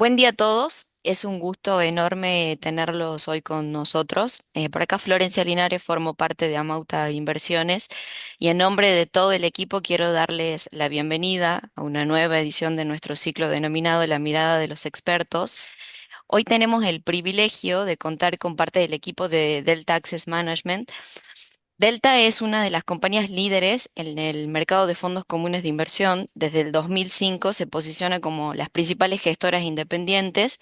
Buen día a todos. Es un gusto enorme tenerlos hoy con nosotros. Por acá Florencia Linares, formo parte de Amauta Inversiones y en nombre de todo el equipo quiero darles la bienvenida a una nueva edición de nuestro ciclo denominado La mirada de los expertos. Hoy tenemos el privilegio de contar con parte del equipo de Delta Access Management. Delta es una de las compañías líderes en el mercado de fondos comunes de inversión. Desde el 2005 se posiciona como las principales gestoras independientes.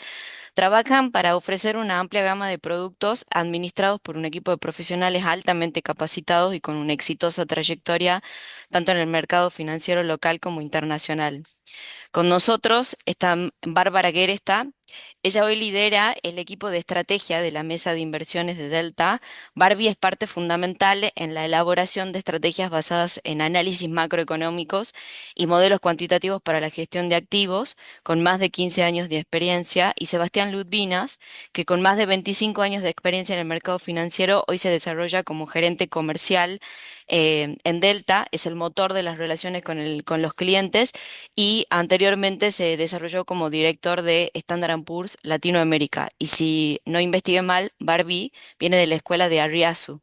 Trabajan para ofrecer una amplia gama de productos administrados por un equipo de profesionales altamente capacitados y con una exitosa trayectoria tanto en el mercado financiero local como internacional. Con nosotros está Bárbara Gueresta. Ella hoy lidera el equipo de estrategia de la mesa de inversiones de Delta. Barbie es parte fundamental en la elaboración de estrategias basadas en análisis macroeconómicos y modelos cuantitativos para la gestión de activos, con más de 15 años de experiencia, y Sebastián Ludvinas, que con más de 25 años de experiencia en el mercado financiero, hoy se desarrolla como gerente comercial en Delta, es el motor de las relaciones con los clientes y anteriormente se desarrolló como director de Standard Poor's Latinoamérica. Y si no investigué mal, Barbie viene de la escuela de Arriazu.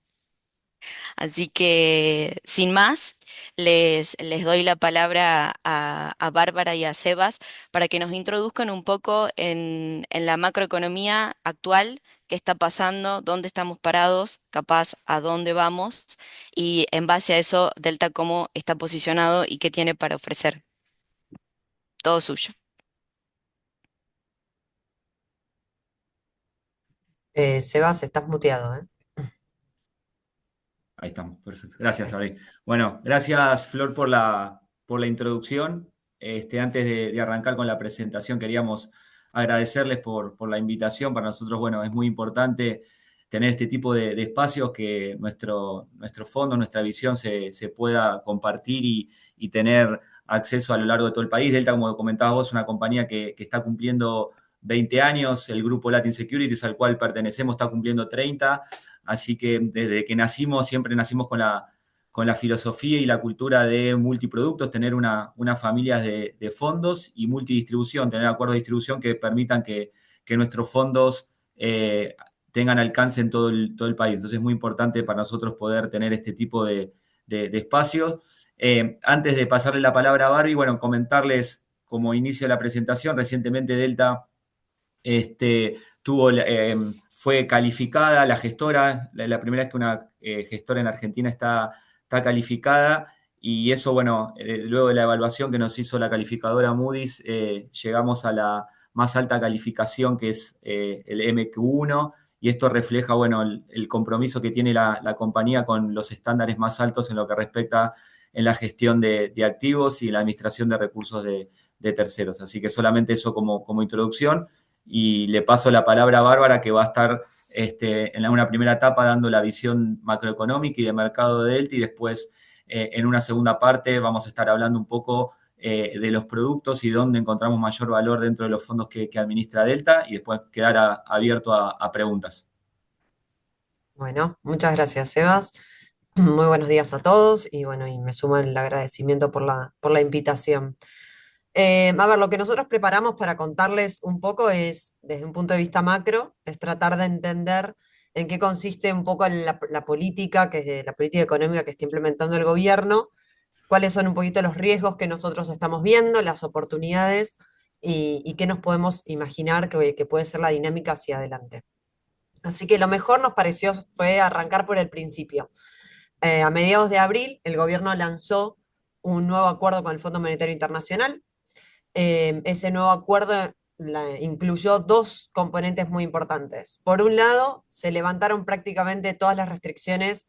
Así que, sin más, les doy la palabra a Bárbara y a Sebas para que nos introduzcan un poco en la macroeconomía actual, qué está pasando, dónde estamos parados, capaz a dónde vamos, y en base a eso, Delta cómo está posicionado y qué tiene para ofrecer. Todo suyo. Sebas, estás muteado, ¿eh? Ahí estamos, perfecto. Gracias, Gabriel. Bueno, gracias, Flor, por la introducción. Antes de arrancar con la presentación, queríamos agradecerles por la invitación. Para nosotros, bueno, es muy importante tener este tipo de espacios que nuestro fondo, nuestra visión se pueda compartir y tener acceso a lo largo de todo el país. Delta, como comentabas vos, es una compañía que está cumpliendo 20 años. El grupo Latin Securities, al cual pertenecemos, está cumpliendo 30. Así que desde que nacimos, siempre nacimos con la filosofía y la cultura de multiproductos, tener una familia de fondos y multidistribución, tener acuerdos de distribución que permitan que nuestros fondos tengan alcance en todo el país. Entonces es muy importante para nosotros poder tener este tipo de espacios. Antes de pasarle la palabra a Barbie, bueno, comentarles como inicio de la presentación, recientemente Delta tuvo, fue calificada la gestora, la primera vez que una gestora en Argentina está calificada, y eso, bueno, luego de la evaluación que nos hizo la calificadora Moody's, llegamos a la más alta calificación, que es el MQ1, y esto refleja, bueno, el compromiso que tiene la compañía con los estándares más altos en lo que respecta en la gestión de activos y la administración de recursos de terceros. Así que solamente eso como introducción, y le paso la palabra a Bárbara, que va a estar en una primera etapa dando la visión macroeconómica y de mercado de Delta, y después en una segunda parte vamos a estar hablando un poco de los productos y dónde encontramos mayor valor dentro de los fondos que administra Delta, y después quedar abierto a preguntas. Bueno, muchas gracias, Sebas. Muy buenos días a todos y bueno, y me sumo el agradecimiento por la invitación. A ver, lo que nosotros preparamos para contarles un poco es, desde un punto de vista macro, es tratar de entender en qué consiste un poco la política, que es la política económica que está implementando el gobierno, cuáles son un poquito los riesgos que nosotros estamos viendo, las oportunidades y qué nos podemos imaginar que puede ser la dinámica hacia adelante. Así que lo mejor nos pareció fue arrancar por el principio. A mediados de abril, el gobierno lanzó un nuevo acuerdo con el Fondo Monetario Internacional. Ese nuevo acuerdo incluyó dos componentes muy importantes. Por un lado, se levantaron prácticamente todas las restricciones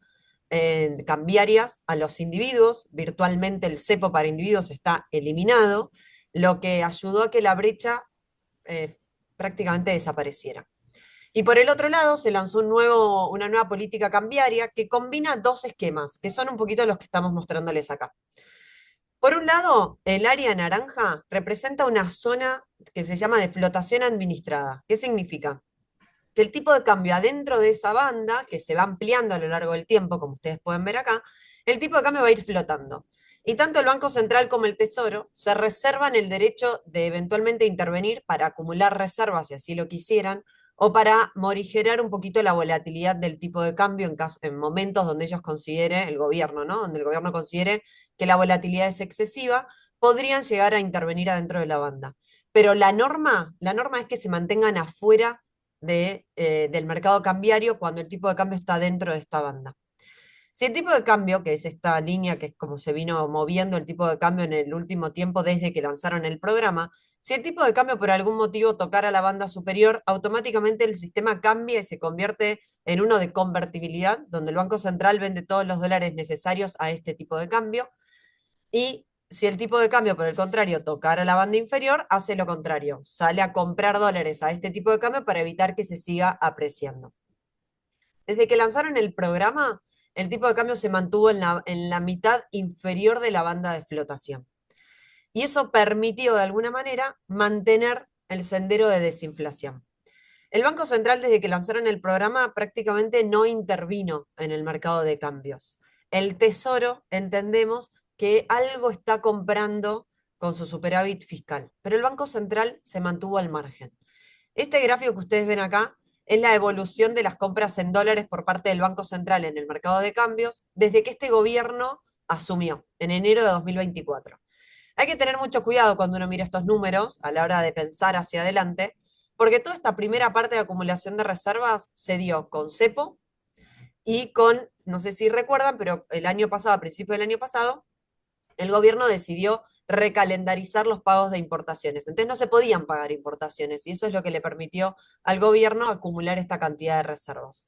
cambiarias a los individuos. Virtualmente el cepo para individuos está eliminado, lo que ayudó a que la brecha eh, prácticamente desapareciera. Y por el otro lado, se lanzó una nueva política cambiaria que combina dos esquemas, que son un poquito los que estamos mostrándoles acá. Por un lado, el área naranja representa una zona que se llama de flotación administrada. ¿Qué significa? Que el tipo de cambio adentro de esa banda, que se va ampliando a lo largo del tiempo, como ustedes pueden ver acá, el tipo de cambio va a ir flotando. Y tanto el Banco Central como el Tesoro se reservan el derecho de eventualmente intervenir para acumular reservas, si así lo quisieran, o para morigerar un poquito la volatilidad del tipo de cambio en momentos donde ellos considere, el gobierno, ¿no? Donde el gobierno considere que la volatilidad es excesiva, podrían llegar a intervenir adentro de la banda. Pero la norma es que se mantengan afuera del mercado cambiario cuando el tipo de cambio está dentro de esta banda. Si el tipo de cambio, que es esta línea que es como se vino moviendo el tipo de cambio en el último tiempo desde que lanzaron el programa, si el tipo de cambio por algún motivo tocara la banda superior, automáticamente el sistema cambia y se convierte en uno de convertibilidad, donde el Banco Central vende todos los dólares necesarios a este tipo de cambio. Y si el tipo de cambio, por el contrario, tocara la banda inferior, hace lo contrario, sale a comprar dólares a este tipo de cambio para evitar que se siga apreciando. Desde que lanzaron el programa, el tipo de cambio se mantuvo en la mitad inferior de la banda de flotación. Y eso permitió, de alguna manera, mantener el sendero de desinflación. El Banco Central, desde que lanzaron el programa, prácticamente no intervino en el mercado de cambios. El Tesoro, entendemos que algo está comprando con su superávit fiscal, pero el Banco Central se mantuvo al margen. Este gráfico que ustedes ven acá es la evolución de las compras en dólares por parte del Banco Central en el mercado de cambios desde que este gobierno asumió en enero de 2024. Hay que tener mucho cuidado cuando uno mira estos números a la hora de pensar hacia adelante, porque toda esta primera parte de acumulación de reservas se dio con cepo y con, no sé si recuerdan, pero el año pasado, a principios del año pasado, el gobierno decidió recalendarizar los pagos de importaciones. Entonces no se podían pagar importaciones y eso es lo que le permitió al gobierno acumular esta cantidad de reservas.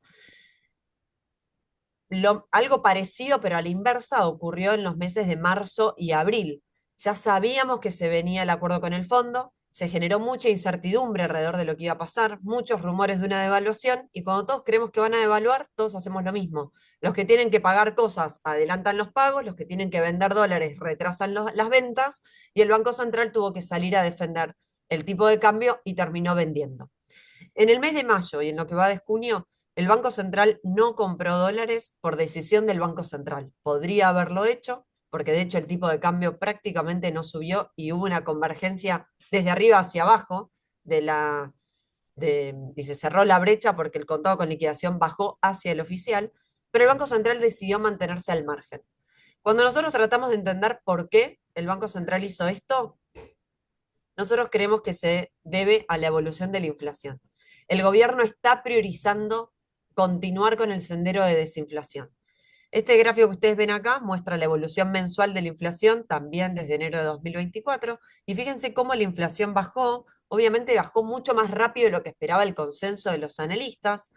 Algo parecido, pero a la inversa, ocurrió en los meses de marzo y abril. Ya sabíamos que se venía el acuerdo con el fondo, se generó mucha incertidumbre alrededor de lo que iba a pasar, muchos rumores de una devaluación, y cuando todos creemos que van a devaluar, todos hacemos lo mismo. Los que tienen que pagar cosas adelantan los pagos, los que tienen que vender dólares retrasan las ventas, y el Banco Central tuvo que salir a defender el tipo de cambio y terminó vendiendo. En el mes de mayo y en lo que va de junio, el Banco Central no compró dólares por decisión del Banco Central. Podría haberlo hecho, porque de hecho el tipo de cambio prácticamente no subió y hubo una convergencia desde arriba hacia abajo y se cerró la brecha porque el contado con liquidación bajó hacia el oficial, pero el Banco Central decidió mantenerse al margen. Cuando nosotros tratamos de entender por qué el Banco Central hizo esto, nosotros creemos que se debe a la evolución de la inflación. El gobierno está priorizando continuar con el sendero de desinflación. Este gráfico que ustedes ven acá muestra la evolución mensual de la inflación, también desde enero de 2024, y fíjense cómo la inflación bajó, obviamente bajó mucho más rápido de lo que esperaba el consenso de los analistas.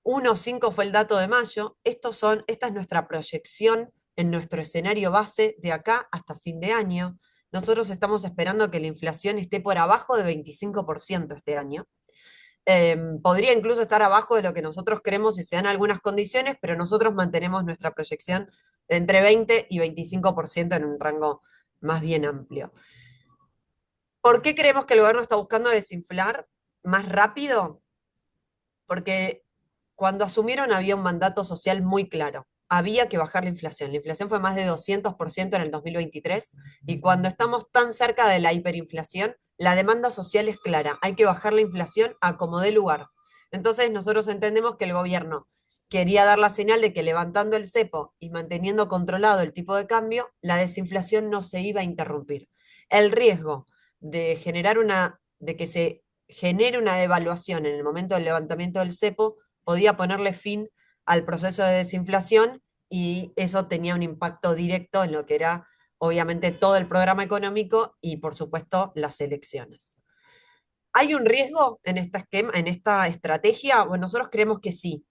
1,5 fue el dato de mayo. Esta es nuestra proyección en nuestro escenario base de acá hasta fin de año. Nosotros estamos esperando que la inflación esté por abajo de 25% este año. Podría incluso estar abajo de lo que nosotros creemos si se dan algunas condiciones, pero nosotros mantenemos nuestra proyección de entre 20 y 25% en un rango más bien amplio. ¿Por qué creemos que el gobierno está buscando desinflar más rápido? Porque cuando asumieron había un mandato social muy claro. Había que bajar la inflación. La inflación fue más de 200% en el 2023 y cuando estamos tan cerca de la hiperinflación, la demanda social es clara. Hay que bajar la inflación a como dé lugar. Entonces nosotros entendemos que el gobierno quería dar la señal de que levantando el cepo y manteniendo controlado el tipo de cambio, la desinflación no se iba a interrumpir. El riesgo de que se genere una devaluación en el momento del levantamiento del cepo podía ponerle fin al proceso de desinflación y eso tenía un impacto directo en lo que era obviamente todo el programa económico y por supuesto las elecciones. ¿Hay un riesgo en esta estrategia? Bueno, nosotros creemos que sí.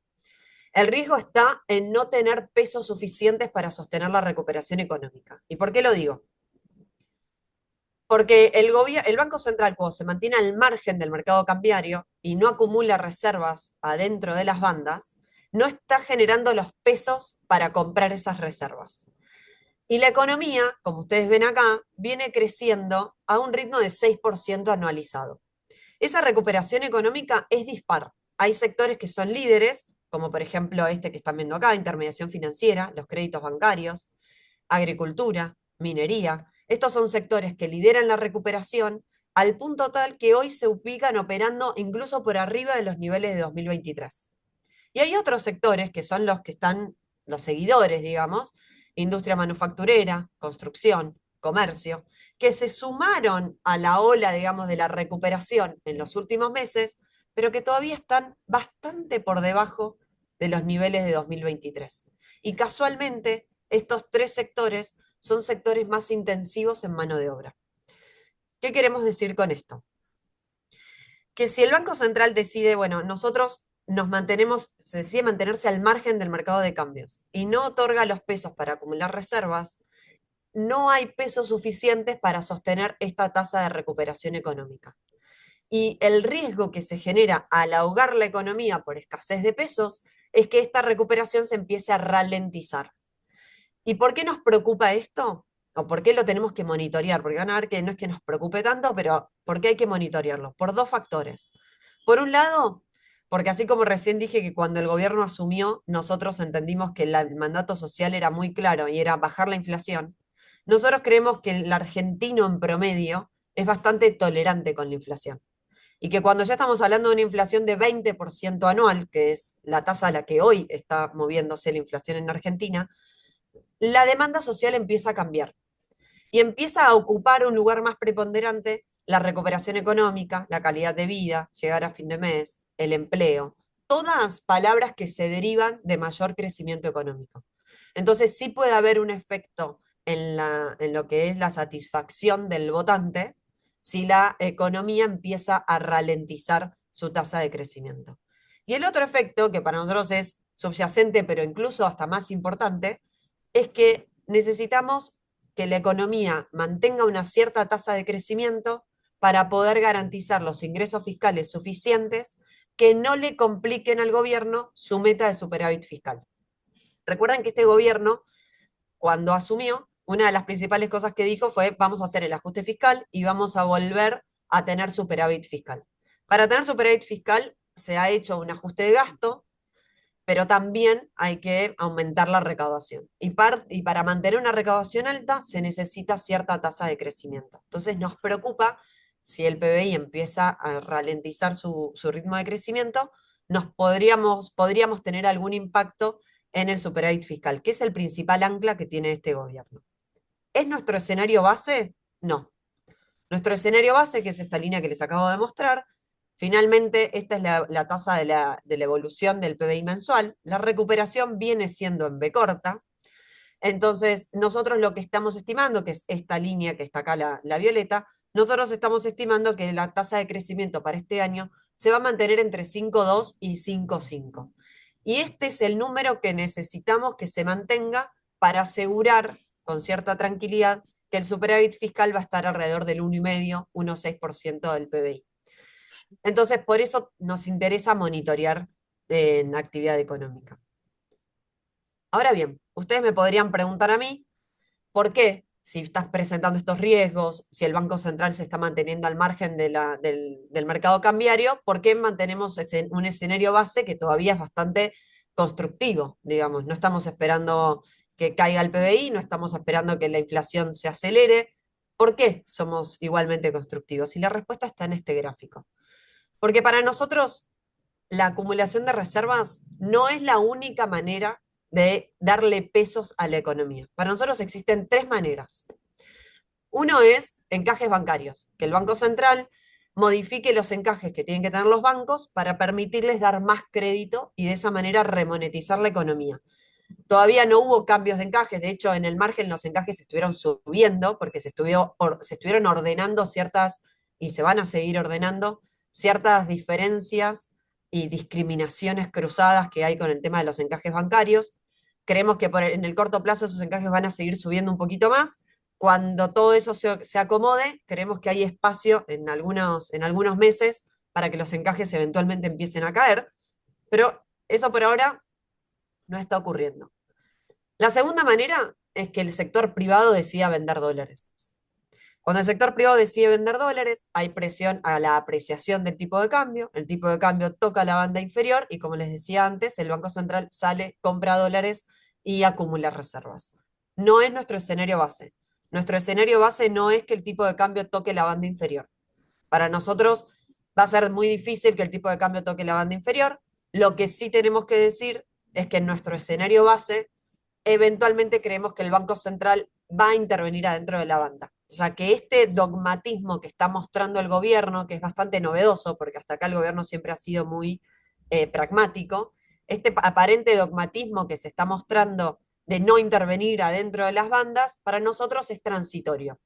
El riesgo está en no tener pesos suficientes para sostener la recuperación económica. ¿Y por qué lo digo? Porque el Banco Central, cuando se mantiene al margen del mercado cambiario y no acumula reservas adentro de las bandas, no está generando los pesos para comprar esas reservas. Y la economía, como ustedes ven acá, viene creciendo a un ritmo de 6% anualizado. Esa recuperación económica es dispar. Hay sectores que son líderes, como por ejemplo este que están viendo acá, intermediación financiera, los créditos bancarios, agricultura, minería. Estos son sectores que lideran la recuperación al punto tal que hoy se ubican operando incluso por arriba de los niveles de 2023. Y hay otros sectores que son los que están, los seguidores, digamos, industria manufacturera, construcción, comercio, que se sumaron a la ola, digamos, de la recuperación en los últimos meses, pero que todavía están bastante por debajo de los niveles de 2023. Y casualmente, estos tres sectores son sectores más intensivos en mano de obra. ¿Qué queremos decir con esto? Que si el Banco Central decide, bueno, nosotros nos mantenemos, se decide mantenerse al margen del mercado de cambios y no otorga los pesos para acumular reservas, no hay pesos suficientes para sostener esta tasa de recuperación económica. Y el riesgo que se genera al ahogar la economía por escasez de pesos es que esta recuperación se empiece a ralentizar. ¿Y por qué nos preocupa esto? ¿O por qué lo tenemos que monitorear? Porque van a ver que no es que nos preocupe tanto, pero ¿por qué hay que monitorearlo? Por dos factores. Por un lado, porque así como recién dije que cuando el gobierno asumió, nosotros entendimos que el mandato social era muy claro y era bajar la inflación, nosotros creemos que el argentino en promedio es bastante tolerante con la inflación. Y que cuando ya estamos hablando de una inflación de 20% anual, que es la tasa a la que hoy está moviéndose la inflación en Argentina, la demanda social empieza a cambiar y empieza a ocupar un lugar más preponderante la recuperación económica, la calidad de vida, llegar a fin de mes, el empleo, todas palabras que se derivan de mayor crecimiento económico. Entonces sí puede haber un efecto en lo que es la satisfacción del votante si la economía empieza a ralentizar su tasa de crecimiento. Y el otro efecto, que para nosotros es subyacente, pero incluso hasta más importante, es que necesitamos que la economía mantenga una cierta tasa de crecimiento para poder garantizar los ingresos fiscales suficientes que no le compliquen al gobierno su meta de superávit fiscal. Recuerden que este gobierno, cuando asumió, una de las principales cosas que dijo fue vamos a hacer el ajuste fiscal y vamos a volver a tener superávit fiscal. Para tener superávit fiscal se ha hecho un ajuste de gasto, pero también hay que aumentar la recaudación. Y para mantener una recaudación alta se necesita cierta tasa de crecimiento. Entonces nos preocupa si el PBI empieza a ralentizar su ritmo de crecimiento, podríamos tener algún impacto en el superávit fiscal, que es el principal ancla que tiene este gobierno. ¿Es nuestro escenario base? No. Nuestro escenario base, que es esta línea que les acabo de mostrar, finalmente esta es la tasa de la evolución del PBI mensual. La recuperación viene siendo en B corta. Entonces, nosotros lo que estamos estimando, que es esta línea que está acá, la violeta, nosotros estamos estimando que la tasa de crecimiento para este año se va a mantener entre 5,2 y 5,5. Y este es el número que necesitamos que se mantenga para asegurar con cierta tranquilidad que el superávit fiscal va a estar alrededor del 1,5, 1,6% del PBI. Entonces, por eso nos interesa monitorear en actividad económica. Ahora bien, ustedes me podrían preguntar a mí, ¿por qué? Si estás presentando estos riesgos, si el Banco Central se está manteniendo al margen del mercado cambiario, ¿por qué mantenemos un escenario base que todavía es bastante constructivo? Digamos, no estamos esperando que caiga el PBI, no estamos esperando que la inflación se acelere. ¿Por qué somos igualmente constructivos? Y la respuesta está en este gráfico. Porque para nosotros la acumulación de reservas no es la única manera de darle pesos a la economía. Para nosotros existen tres maneras. Uno es encajes bancarios, que el Banco Central modifique los encajes que tienen que tener los bancos para permitirles dar más crédito y de esa manera remonetizar la economía. Todavía no hubo cambios de encajes, de hecho en el margen los encajes estuvieron subiendo porque se estuvieron ordenando ciertas, y se van a seguir ordenando, ciertas diferencias y discriminaciones cruzadas que hay con el tema de los encajes bancarios. Creemos que en el corto plazo esos encajes van a seguir subiendo un poquito más. Cuando todo eso se acomode, creemos que hay espacio en algunos meses para que los encajes eventualmente empiecen a caer, pero eso por ahora no está ocurriendo. La segunda manera es que el sector privado decida vender dólares. Cuando el sector privado decide vender dólares, hay presión a la apreciación del tipo de cambio, el tipo de cambio toca la banda inferior y como les decía antes, el Banco Central sale, compra dólares y acumula reservas. No es nuestro escenario base. nuestro escenario base no es que el tipo de cambio toque la banda inferior. Para nosotros va a ser muy difícil que el tipo de cambio toque la banda inferior. Lo que sí tenemos que decir es que en nuestro escenario base, eventualmente creemos que el Banco Central va a intervenir adentro de la banda. O sea, que este dogmatismo que está mostrando el gobierno, que es bastante novedoso, porque hasta acá el gobierno siempre ha sido muy pragmático, este aparente dogmatismo que se está mostrando de no intervenir adentro de las bandas, para nosotros es transitorio.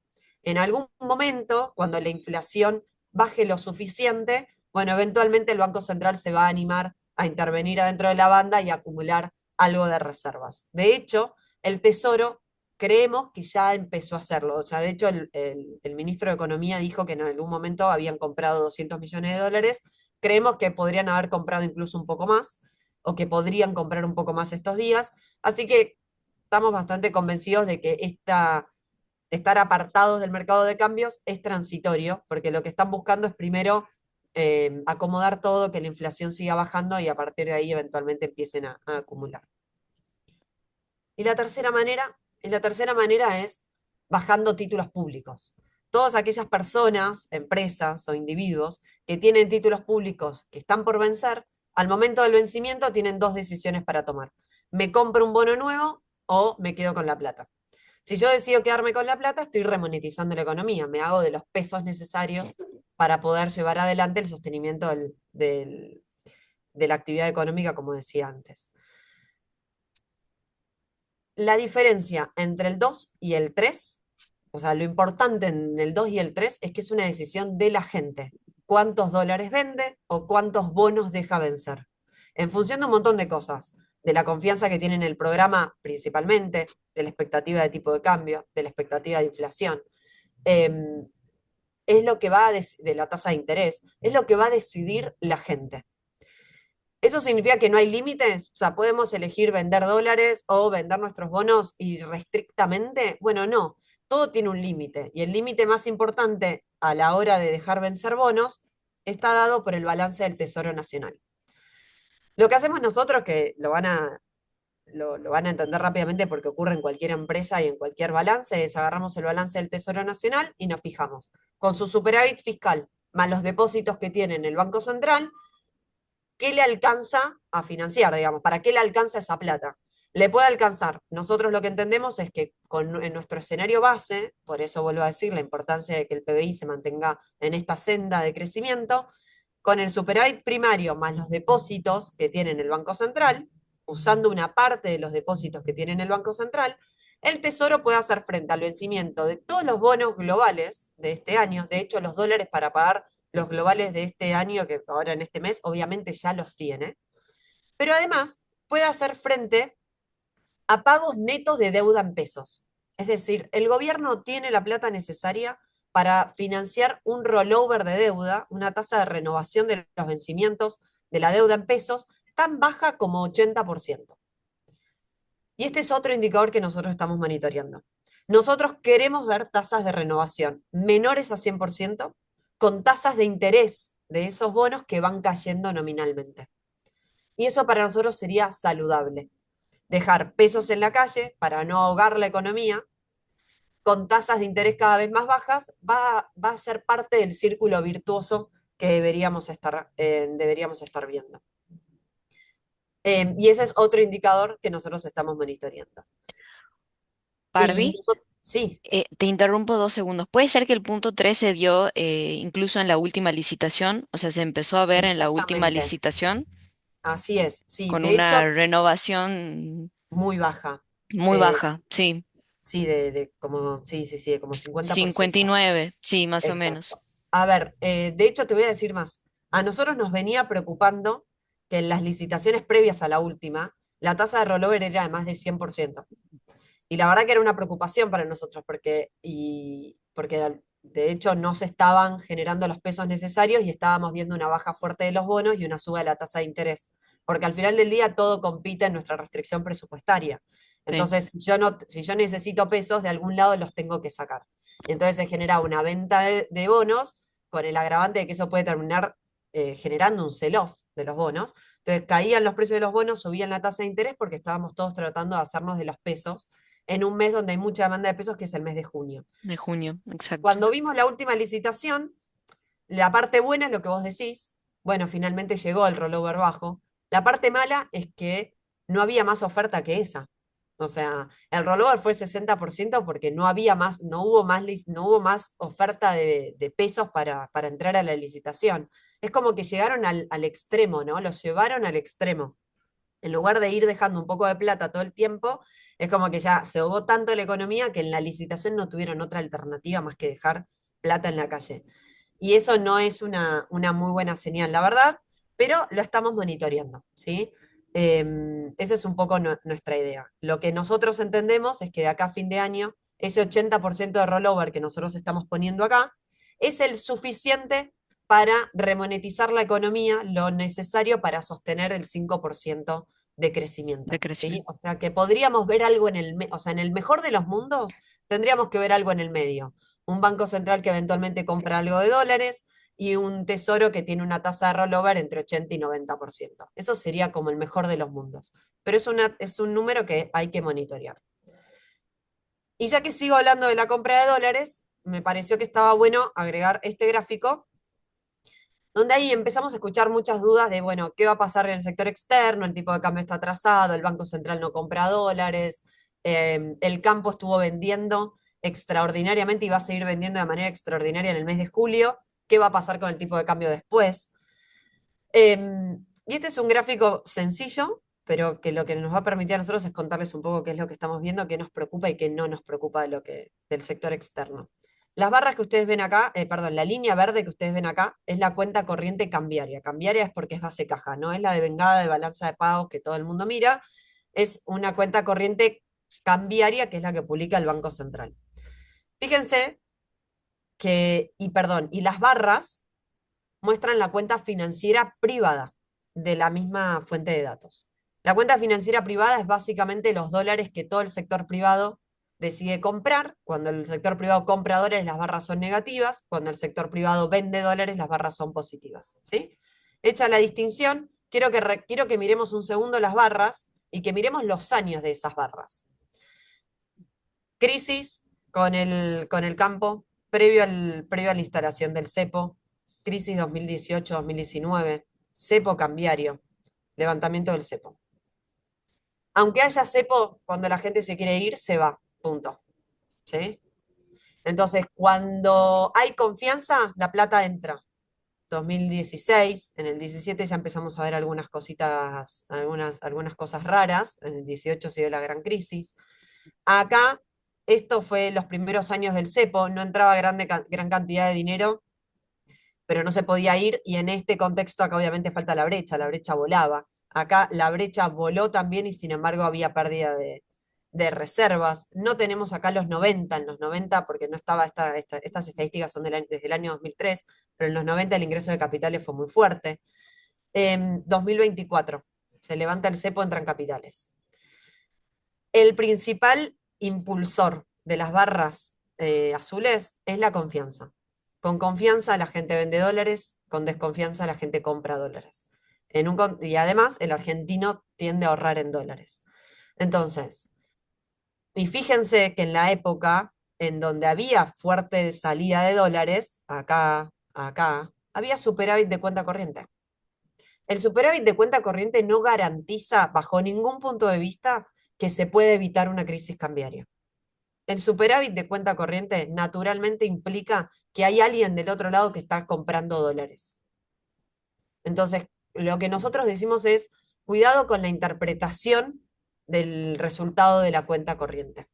En algún momento, cuando la inflación baje lo suficiente, bueno, eventualmente el Banco Central se va a animar a intervenir adentro de la banda y a acumular algo de reservas. De hecho, el Tesoro creemos que ya empezó a hacerlo. O sea, de hecho, el ministro de Economía dijo que en algún momento habían comprado 200 millones de dólares. Creemos que podrían haber comprado incluso un poco más, o que podrían comprar un poco más estos días. Así que estamos bastante convencidos de que estar apartados del mercado de cambios es transitorio, porque lo que están buscando es primero acomodar todo, que la inflación siga bajando y a partir de ahí eventualmente empiecen a acumular. Y la tercera manera es bajando títulos públicos. Todas aquellas personas, empresas o individuos que tienen títulos públicos que están por vencer, al momento del vencimiento tienen dos decisiones para tomar. Me compro un bono nuevo o me quedo con la plata. Si yo decido quedarme con la plata, estoy remonetizando la economía, me hago de los pesos necesarios para poder llevar adelante el sostenimiento de la actividad económica, como decía antes. La diferencia entre el 2 y el 3, o sea, lo importante en el 2 y el 3 es que es una decisión de la gente. ¿Cuántos dólares vende o cuántos bonos deja vencer? En función de un montón de cosas, de la confianza que tiene en el programa principalmente, de la expectativa de tipo de cambio, de la expectativa de inflación. Em, es lo que va a de la tasa de interés, es lo que va a decidir la gente. ¿Eso significa que no hay límites? O sea, ¿podemos elegir vender dólares o vender nuestros bonos irrestrictamente? Bueno, no, todo tiene un límite y el límite más importante a la hora de dejar vencer bonos está dado por el balance del Tesoro Nacional. Lo que hacemos nosotros, que lo van a entender rápidamente porque ocurre en cualquier empresa y en cualquier balance, es agarramos el balance del Tesoro Nacional y nos fijamos con su superávit fiscal más los depósitos que tiene en el Banco Central, ¿qué le alcanza a financiar, digamos? ¿Para qué le alcanza esa plata? Le puede alcanzar. Nosotros lo que entendemos es que en nuestro escenario base, por eso vuelvo a decir la importancia de que el PBI se mantenga en esta senda de crecimiento, con el superávit primario más los depósitos que tiene el Banco Central, usando una parte de los depósitos que tiene el Banco Central, el Tesoro puede hacer frente al vencimiento de todos los bonos globales de este año. De hecho, los dólares para pagar los globales de este año, que ahora en este mes obviamente ya los tiene, pero además puede hacer frente a pagos netos de deuda en pesos. Es decir, el gobierno tiene la plata necesaria para financiar un rollover de deuda, una tasa de renovación de los vencimientos de la deuda en pesos tan baja como 80%. Y este es otro indicador que nosotros estamos monitoreando. Nosotros queremos ver tasas de renovación menores a 100%, con tasas de interés de esos bonos que van cayendo nominalmente. Y eso para nosotros sería saludable. Dejar pesos en la calle para no ahogar la economía, con tasas de interés cada vez más bajas, va a ser parte del círculo virtuoso que deberíamos estar viendo. Y ese es otro indicador que nosotros estamos monitoreando. Y Barbie, sí, te interrumpo 2 segundos. ¿Puede ser que el punto 3 se dio incluso en la última licitación? O sea, se empezó a ver en la última exactamente. licitación Así es. Sí, con de hecho, una renovación muy baja. muy Eh, baja, sí. sí, como, sí, sí, sí, de como 50%. 59, sí, más o menos. Exacto. A ver, de hecho te voy a decir más. A nosotros nos venía preocupando que en las licitaciones previas a la última, la tasa de rollover era de más de 100%. Y la verdad que era una preocupación para nosotros, porque de hecho no se estaban generando los pesos necesarios y estábamos viendo una baja fuerte de los bonos y una suba de la tasa de interés. Porque al final del día todo compite en nuestra restricción presupuestaria. Sí. Entonces, si yo necesito pesos, de algún lado los tengo que sacar. Entonces se genera una venta de bonos con el agravante de que eso puede terminar generando un sell-off de los bonos. Entonces caían los precios de los bonos, subían la tasa de interés porque estábamos todos tratando de hacernos de los pesos en un mes donde hay mucha demanda de pesos, que es el mes de junio. De junio, exacto. Cuando vimos la última licitación, la parte buena es lo que vos decís. Bueno, finalmente llegó el rollover bajo. La parte mala es que no había más oferta que esa. O sea, el rollover fue 60% porque no había más, no hubo más oferta de pesos para entrar a la licitación. Es como que llegaron al extremo, ¿no? Los llevaron al extremo. En lugar de ir dejando un poco de plata todo el tiempo, es como que ya se ahogó tanto la economía que en la licitación no tuvieron otra alternativa más que dejar plata en la calle. Y eso no es una muy buena señal, la verdad, pero lo estamos monitoreando, ¿sí? Esa es un poco nuestra idea. Lo que nosotros entendemos es que de acá a fin de año, ese 80% de rollover que nosotros estamos poniendo acá es el suficiente para remonetizar la economía, lo necesario para sostener el 5% de De crecimiento, ¿sí? crecimiento. O sea que podríamos ver algo o sea, en el mejor de los mundos, tendríamos que ver algo en el medio. Un banco central que eventualmente compra algo de dólares y un tesoro que tiene una tasa de rollover entre 80 y 90%. Eso sería como el mejor de los mundos. Pero es un número que hay que monitorear. Y ya que sigo hablando de la compra de dólares, me pareció que estaba bueno agregar este gráfico donde ahí empezamos a escuchar muchas dudas de, bueno, ¿qué va a pasar en el sector externo? El tipo de cambio está atrasado, el Banco Central no compra dólares, el campo estuvo vendiendo extraordinariamente y va a seguir vendiendo de manera extraordinaria en el mes de julio. ¿Qué va a pasar con el tipo de cambio después? Y este es un gráfico sencillo, pero que lo que nos va a permitir a nosotros es contarles un poco qué es lo que estamos viendo, qué nos preocupa y qué no nos preocupa del sector externo. Las barras que ustedes ven acá, perdón, la línea verde que ustedes ven acá es la cuenta corriente cambiaria. Cambiaria es porque es base caja, no es la de vengada de balanza de pagos que todo el mundo mira, es una cuenta corriente cambiaria que es la que publica el Banco Central. Fíjense y las barras muestran la cuenta financiera privada de la misma fuente de datos. La cuenta financiera privada es básicamente los dólares que todo el sector privado decide comprar. Cuando el sector privado compra dólares, las barras son negativas. Cuando el sector privado vende dólares, las barras son positivas. ¿Sí? Hecha la distinción, quiero que miremos un segundo las barras y que miremos los años de esas barras. Crisis con el campo, previo a la instalación del cepo, crisis 2018-2019, cepo cambiario, levantamiento del cepo. Aunque haya cepo, cuando la gente se quiere ir, se va, punto. ¿Sí? Entonces, cuando hay confianza, la plata entra. 2016, en el 17 ya empezamos a ver algunas cositas, algunas cosas raras, en el 18 se dio la gran crisis. Acá, esto fue los primeros años del cepo, no entraba gran cantidad de dinero, pero no se podía ir, y en este contexto acá obviamente falta la brecha volaba. Acá la brecha voló también y sin embargo había pérdida de reservas. No tenemos acá los 90, en los 90 porque no estaba, estas estadísticas son desde el año 2003, pero en los 90 el ingreso de capitales fue muy fuerte. 2024, se levanta el cepo, entran capitales. El principal impulsor de las barras azules es la confianza. Con confianza la gente vende dólares, con desconfianza la gente compra dólares. Y además el argentino tiende a ahorrar en dólares. Entonces, y fíjense que en la época en donde había fuerte salida de dólares, acá, había superávit de cuenta corriente. El superávit de cuenta corriente no garantiza, bajo ningún punto de vista, que se puede evitar una crisis cambiaria. El superávit de cuenta corriente naturalmente implica que hay alguien del otro lado que está comprando dólares. Entonces, lo que nosotros decimos es, cuidado con la interpretación del resultado de la cuenta corriente.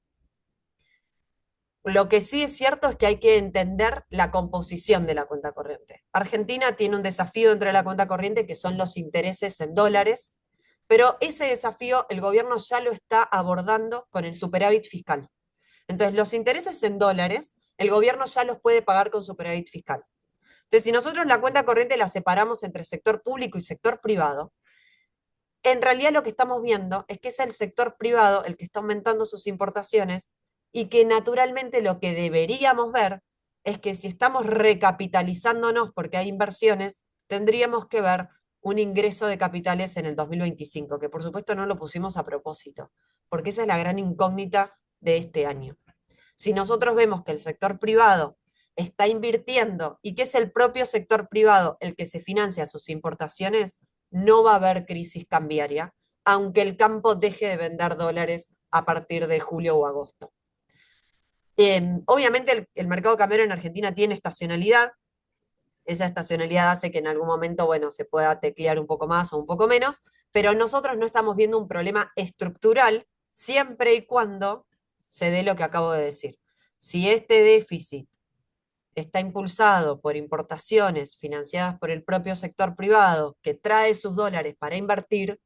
Lo que sí es cierto es que hay que entender la composición de la cuenta corriente. Argentina tiene un desafío dentro de la cuenta corriente que son los intereses en dólares, pero ese desafío el gobierno ya lo está abordando con el superávit fiscal. Entonces, los intereses en dólares, el gobierno ya los puede pagar con superávit fiscal. Entonces, si nosotros la cuenta corriente la separamos entre sector público y sector privado, en realidad lo que estamos viendo es que es el sector privado el que está aumentando sus importaciones y que naturalmente lo que deberíamos ver es que si estamos recapitalizándonos porque hay inversiones, tendríamos que ver un ingreso de capitales en el 2025, que por supuesto no lo pusimos a propósito, porque esa es la gran incógnita de este año. Si nosotros vemos que el sector privado está invirtiendo y que es el propio sector privado el que se financia sus importaciones, no va a haber crisis cambiaria, aunque el campo deje de vender dólares a partir de julio o agosto. Obviamente el mercado cambiario en Argentina tiene estacionalidad. Esa estacionalidad hace que en algún momento, bueno, se pueda teclear un poco más o un poco menos, pero nosotros no estamos viendo un problema estructural siempre y cuando se dé lo que acabo de decir. Si este déficit está impulsado por importaciones financiadas por el propio sector privado que trae sus dólares para invertir,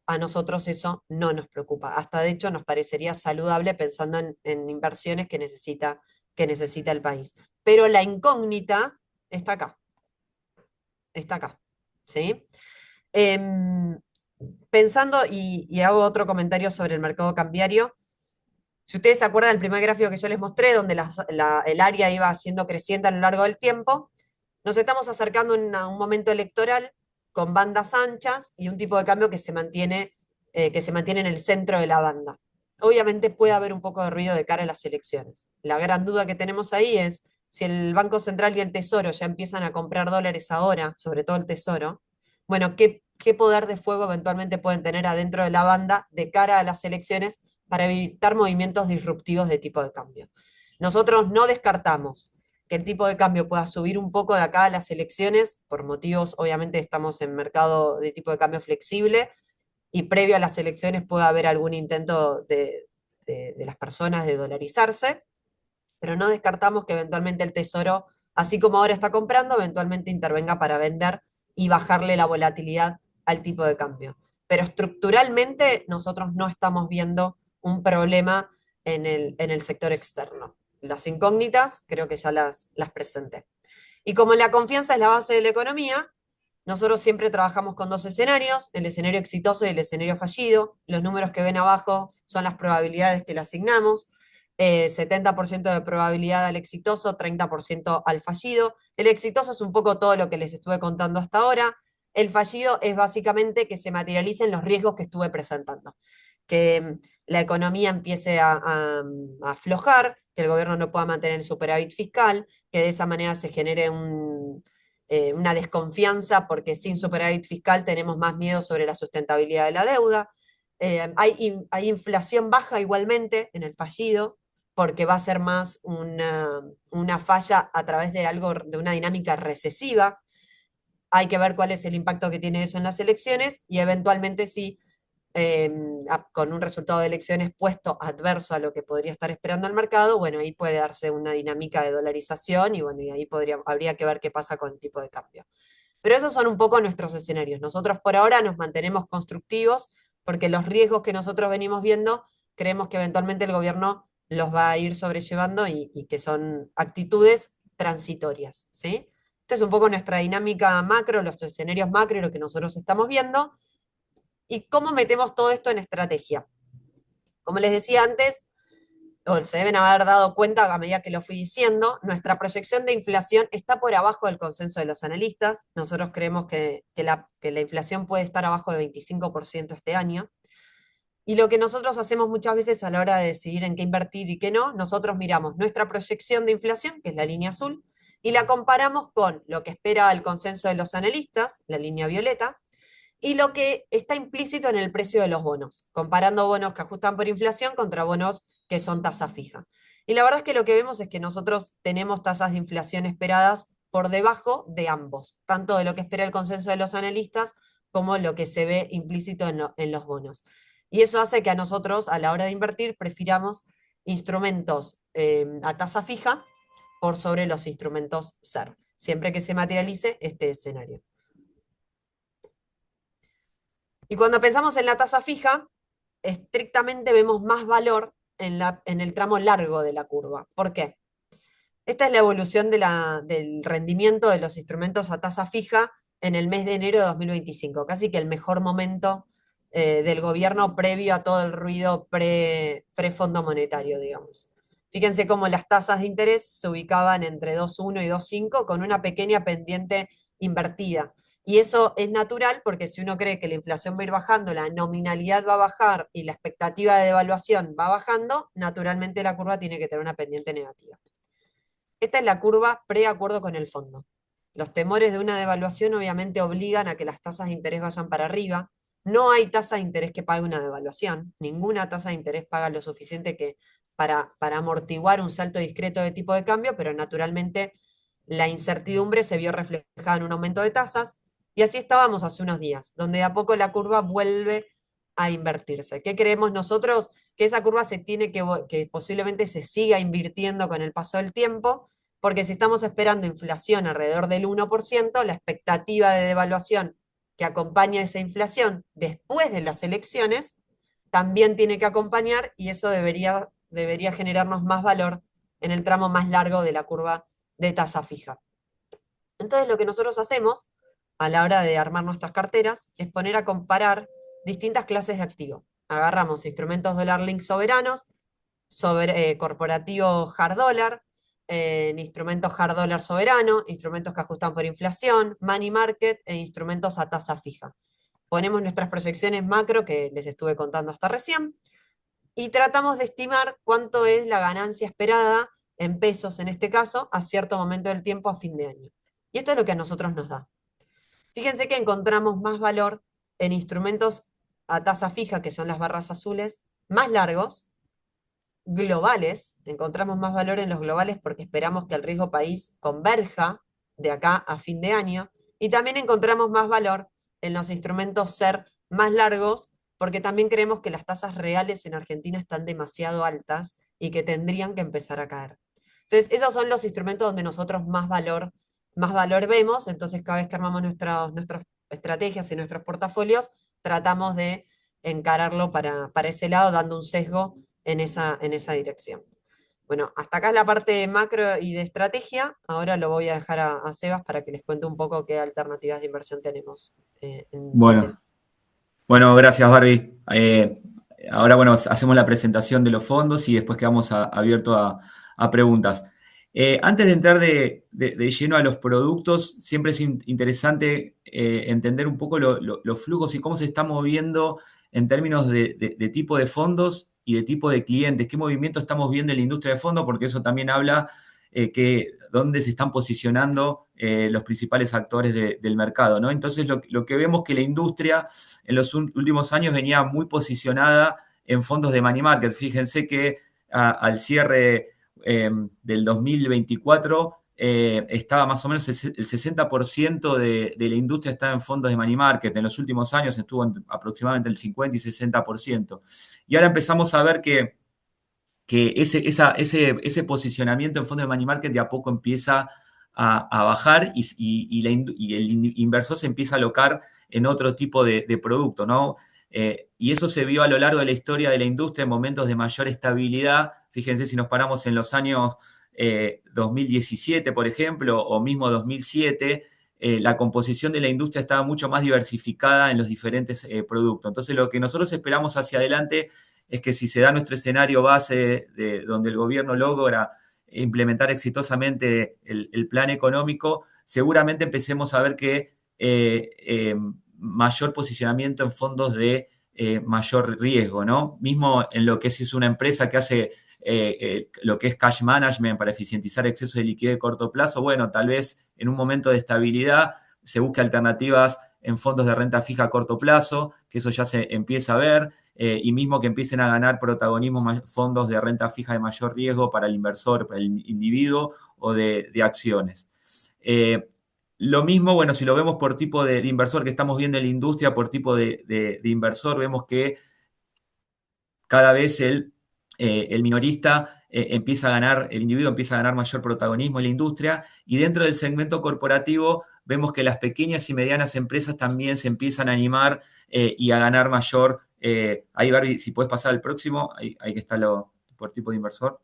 a nosotros eso no nos preocupa. Hasta de hecho nos parecería saludable pensando en inversiones que necesita el país. Pero la incógnita está acá, está acá, ¿sí? Em, Pensando, y hago otro comentario sobre el mercado cambiario, si ustedes se acuerdan del primer gráfico que yo les mostré, donde el área iba siendo creciente a lo largo del tiempo, nos estamos acercando a un momento electoral con bandas anchas y un tipo de cambio que se mantiene en el centro de la banda. Obviamente puede haber un poco de ruido de cara a las elecciones. La gran duda que tenemos ahí es si el Banco Central y el Tesoro ya empiezan a comprar dólares ahora, sobre todo el Tesoro, bueno, ¿qué poder de fuego eventualmente pueden tener adentro de la banda de cara a las elecciones para evitar movimientos disruptivos de tipo de cambio? Nosotros no descartamos que el tipo de cambio pueda subir un poco de acá a las elecciones, por motivos, obviamente estamos en mercado de tipo de cambio flexible, y previo a las elecciones puede haber algún intento de las personas de dolarizarse, pero no descartamos que eventualmente el Tesoro, así como ahora está comprando, eventualmente intervenga para vender y bajarle la volatilidad al tipo de cambio. Pero estructuralmente nosotros no estamos viendo un problema en el sector externo. Las incógnitas creo que ya las presenté. Y como la confianza es la base de la economía, nosotros siempre trabajamos con dos escenarios, el escenario exitoso y el escenario fallido. Los números que ven abajo son las probabilidades que le asignamos. 70% de probabilidad al exitoso, 30% al fallido. El exitoso es un poco todo lo que les estuve contando hasta ahora. El fallido es básicamente que se materialicen los riesgos que estuve presentando. Que la economía empiece a aflojar, que el gobierno no pueda mantener el superávit fiscal, que de esa manera se genere una desconfianza porque sin superávit fiscal tenemos más miedo sobre la sustentabilidad de la deuda. Hay inflación baja igualmente en el fallido, porque va a ser más una falla a través de algo, de una dinámica recesiva. Hay que ver cuál es el impacto que tiene eso en las elecciones y eventualmente si con un resultado de elecciones puesto adverso a lo que podría estar esperando el mercado, bueno, ahí puede darse una dinámica de dolarización y bueno, y ahí habría que ver qué pasa con el tipo de cambio. Pero esos son un poco nuestros escenarios. Nosotros por ahora nos mantenemos constructivos porque los riesgos que nosotros venimos viendo, creemos que eventualmente el gobierno los va a ir sobrellevando y que son actitudes transitorias, ¿sí? Esta es un poco nuestra dinámica macro, los escenarios macro y lo que nosotros estamos viendo. ¿Y cómo metemos todo esto en estrategia? Como les decía antes, o se deben haber dado cuenta a medida que lo fui diciendo, nuestra proyección de inflación está por abajo del consenso de los analistas. Nosotros creemos que la inflación puede estar abajo de 25% este año. Y lo que nosotros hacemos muchas veces a la hora de decidir en qué invertir y qué no, nosotros miramos nuestra proyección de inflación, que es la línea azul, y la comparamos con lo que espera el consenso de los analistas, la línea violeta, y lo que está implícito en el precio de los bonos, comparando bonos que ajustan por inflación contra bonos que son tasa fija. Y la verdad es que lo que vemos es que nosotros tenemos tasas de inflación esperadas por debajo de ambos, tanto de lo que espera el consenso de los analistas como lo que se ve implícito en los bonos. Y eso hace que a nosotros, a la hora de invertir, prefiramos instrumentos a tasa fija por sobre los instrumentos SER, siempre que se materialice este escenario. Y cuando pensamos en la tasa fija, estrictamente vemos más valor en el tramo largo de la curva. ¿Por qué? Esta es la evolución del rendimiento de los instrumentos a tasa fija en el mes de enero de 2025, casi que el mejor momento del gobierno previo a todo el ruido pre-fondo monetario, digamos. Fíjense cómo las tasas de interés se ubicaban entre 2,1 y 2,5 con una pequeña pendiente invertida. Y eso es natural porque si uno cree que la inflación va a ir bajando, la nominalidad va a bajar y la expectativa de devaluación va bajando, naturalmente la curva tiene que tener una pendiente negativa. Esta es la curva preacuerdo con el fondo. Los temores de una devaluación obviamente obligan a que las tasas de interés vayan para arriba. No hay tasa de interés que pague una devaluación. Ninguna tasa de interés paga lo suficiente para amortiguar un salto discreto de tipo de cambio, pero naturalmente la incertidumbre se vio reflejada en un aumento de tasas. Y así estábamos hace unos días, donde de a poco la curva vuelve a invertirse. ¿Qué creemos nosotros? Que esa curva se tiene que posiblemente se siga invirtiendo con el paso del tiempo, porque si estamos esperando inflación alrededor del 1%, la expectativa de devaluación que acompaña esa inflación después de las elecciones también tiene que acompañar y eso debería generarnos más valor en el tramo más largo de la curva de tasa fija. Entonces, lo que nosotros hacemos a la hora de armar nuestras carteras es poner a comparar distintas clases de activo. Agarramos instrumentos dólar link soberanos, corporativo hard dólar, instrumentos hard dólar soberano, instrumentos que ajustan por inflación, money market e instrumentos a tasa fija. Ponemos nuestras proyecciones macro que les estuve contando hasta recién y tratamos de estimar cuánto es la ganancia esperada en pesos, en este caso, a cierto momento del tiempo a fin de año. Y esto es lo que a nosotros nos da. Fíjense que encontramos más valor en instrumentos a tasa fija, que son las barras azules, más largos, globales, encontramos más valor en los globales porque esperamos que el riesgo país converja de acá a fin de año, y también encontramos más valor en los instrumentos ser más largos porque también creemos que las tasas reales en Argentina están demasiado altas y que tendrían que empezar a caer. Entonces, esos son los instrumentos donde nosotros más valor vemos, entonces cada vez que armamos nuestras estrategias y nuestros portafolios, tratamos de encararlo para ese lado, dando un sesgo en esa dirección. Bueno, hasta acá es la parte macro y de estrategia. Ahora lo voy a dejar a Sebas para que les cuente un poco qué alternativas de inversión tenemos Bueno, bueno, gracias, Barbie. Ahora, bueno, hacemos la presentación de los fondos y después quedamos abiertos a preguntas. Antes de entrar de lleno a los productos, siempre es interesante entender un poco los flujos y cómo se está moviendo en términos de tipo de fondos y de tipo de clientes, qué movimiento estamos viendo en la industria de fondos, porque eso también habla dónde se están posicionando los principales actores del mercado, ¿no? Entonces, lo que vemos que la industria en los últimos años venía muy posicionada en fondos de money market. Fíjense que al cierre del 2024 estaba más o menos el 60% de la industria estaba en fondos de money market. En los últimos años estuvo en aproximadamente el 50 y 60%. Y ahora empezamos a ver que ese posicionamiento en fondos de money market de a poco empieza a bajar y el inversor se empieza a alocar en otro tipo de producto, ¿no? Y eso se vio a lo largo de la historia de la industria en momentos de mayor estabilidad. Fíjense si nos paramos en los años 2017, por ejemplo, o mismo 2007, la composición de la industria estaba mucho más diversificada en los diferentes productos. Entonces, lo que nosotros esperamos hacia adelante es que si se da nuestro escenario base de donde el gobierno logra implementar exitosamente el plan económico, seguramente empecemos a ver que mayor posicionamiento en fondos de mayor riesgo, ¿no? Mismo en lo que es una empresa que hace lo que es cash management para eficientizar exceso de liquidez de corto plazo, bueno, tal vez en un momento de estabilidad se busque alternativas en fondos de renta fija a corto plazo, que eso ya se empieza a ver, y mismo que empiecen a ganar protagonismo fondos de renta fija de mayor riesgo para el inversor, para el individuo o de acciones. Lo mismo, bueno, si lo vemos por tipo de inversor que estamos viendo en la industria, por tipo de inversor, vemos que cada vez el minorista empieza a ganar, el individuo empieza a ganar mayor protagonismo en la industria y dentro del segmento corporativo vemos que las pequeñas y medianas empresas también se empiezan a animar y a ganar mayor. Ahí, Barbie, si puedes pasar al próximo, ahí que está por tipo de inversor.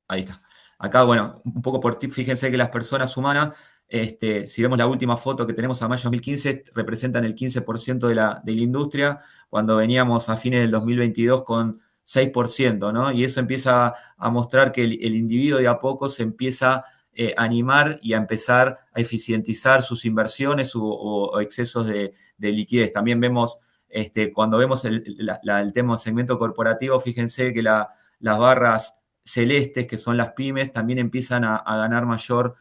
Ahí está. Acá, bueno, un poco por ti, fíjense que las personas humanas, si vemos la última foto que tenemos a mayo de 2015, representan el 15% de la industria, cuando veníamos a fines del 2022 con 6%, ¿no? Y eso empieza a mostrar que el individuo de a poco se empieza animar y a empezar a eficientizar sus inversiones o excesos de liquidez. También vemos, cuando vemos el tema segmento corporativo, fíjense que las barras celestes, que son las pymes, también empiezan a ganar mayor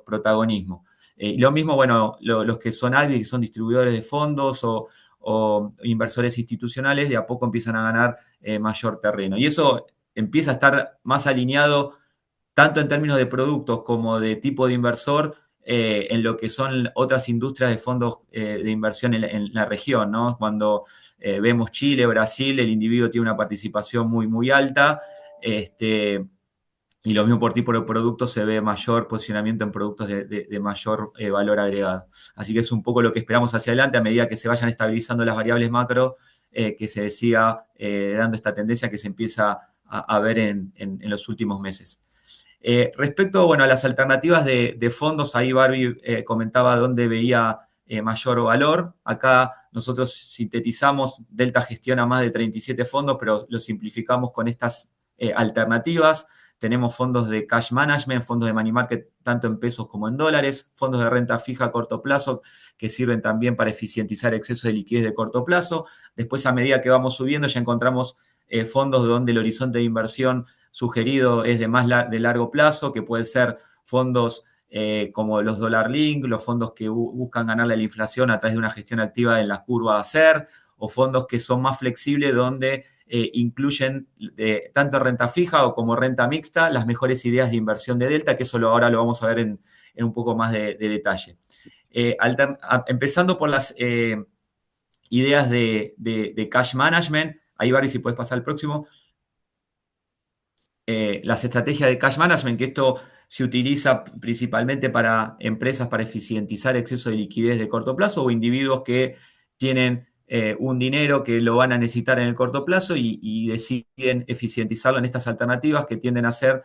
protagonismo. Y lo mismo, bueno, los que son ADI, que son distribuidores de fondos o inversores institucionales, de a poco empiezan a ganar mayor terreno. Y eso empieza a estar más alineado tanto en términos de productos como de tipo de inversor en lo que son otras industrias de fondos de inversión en la región, ¿no? Cuando vemos Chile, Brasil, el individuo tiene una participación muy, muy alta. Y lo mismo por tipo de producto se ve mayor posicionamiento en productos de mayor valor agregado. Así que es un poco lo que esperamos hacia adelante a medida que se vayan estabilizando las variables macro, que se siga dando esta tendencia que se empieza a ver en los últimos meses. Respecto, bueno, a las alternativas de fondos, ahí Barbie comentaba dónde veía mayor valor. Acá nosotros sintetizamos, Delta gestiona más de 37 fondos, pero lo simplificamos con estas alternativas. Tenemos fondos de cash management, fondos de money market tanto en pesos como en dólares, fondos de renta fija a corto plazo que sirven también para eficientizar exceso de liquidez de corto plazo. Después, a medida que vamos subiendo, ya encontramos fondos donde el horizonte de inversión sugerido es de largo plazo, que pueden ser fondos como los Dollar Link, los fondos que buscan ganarle a la inflación a través de una gestión activa en la curva ACER, o fondos que son más flexibles donde incluyen tanto renta fija o como renta mixta las mejores ideas de inversión de Delta, que eso ahora lo vamos a ver en un poco más de detalle. Empezando por las ideas de cash management, ahí Barry, si puedes pasar al próximo. Las estrategias de cash management, que esto se utiliza principalmente para empresas para eficientizar exceso de liquidez de corto plazo o individuos que tienen un dinero que lo van a necesitar en el corto plazo y deciden eficientizarlo en estas alternativas que tienden a ser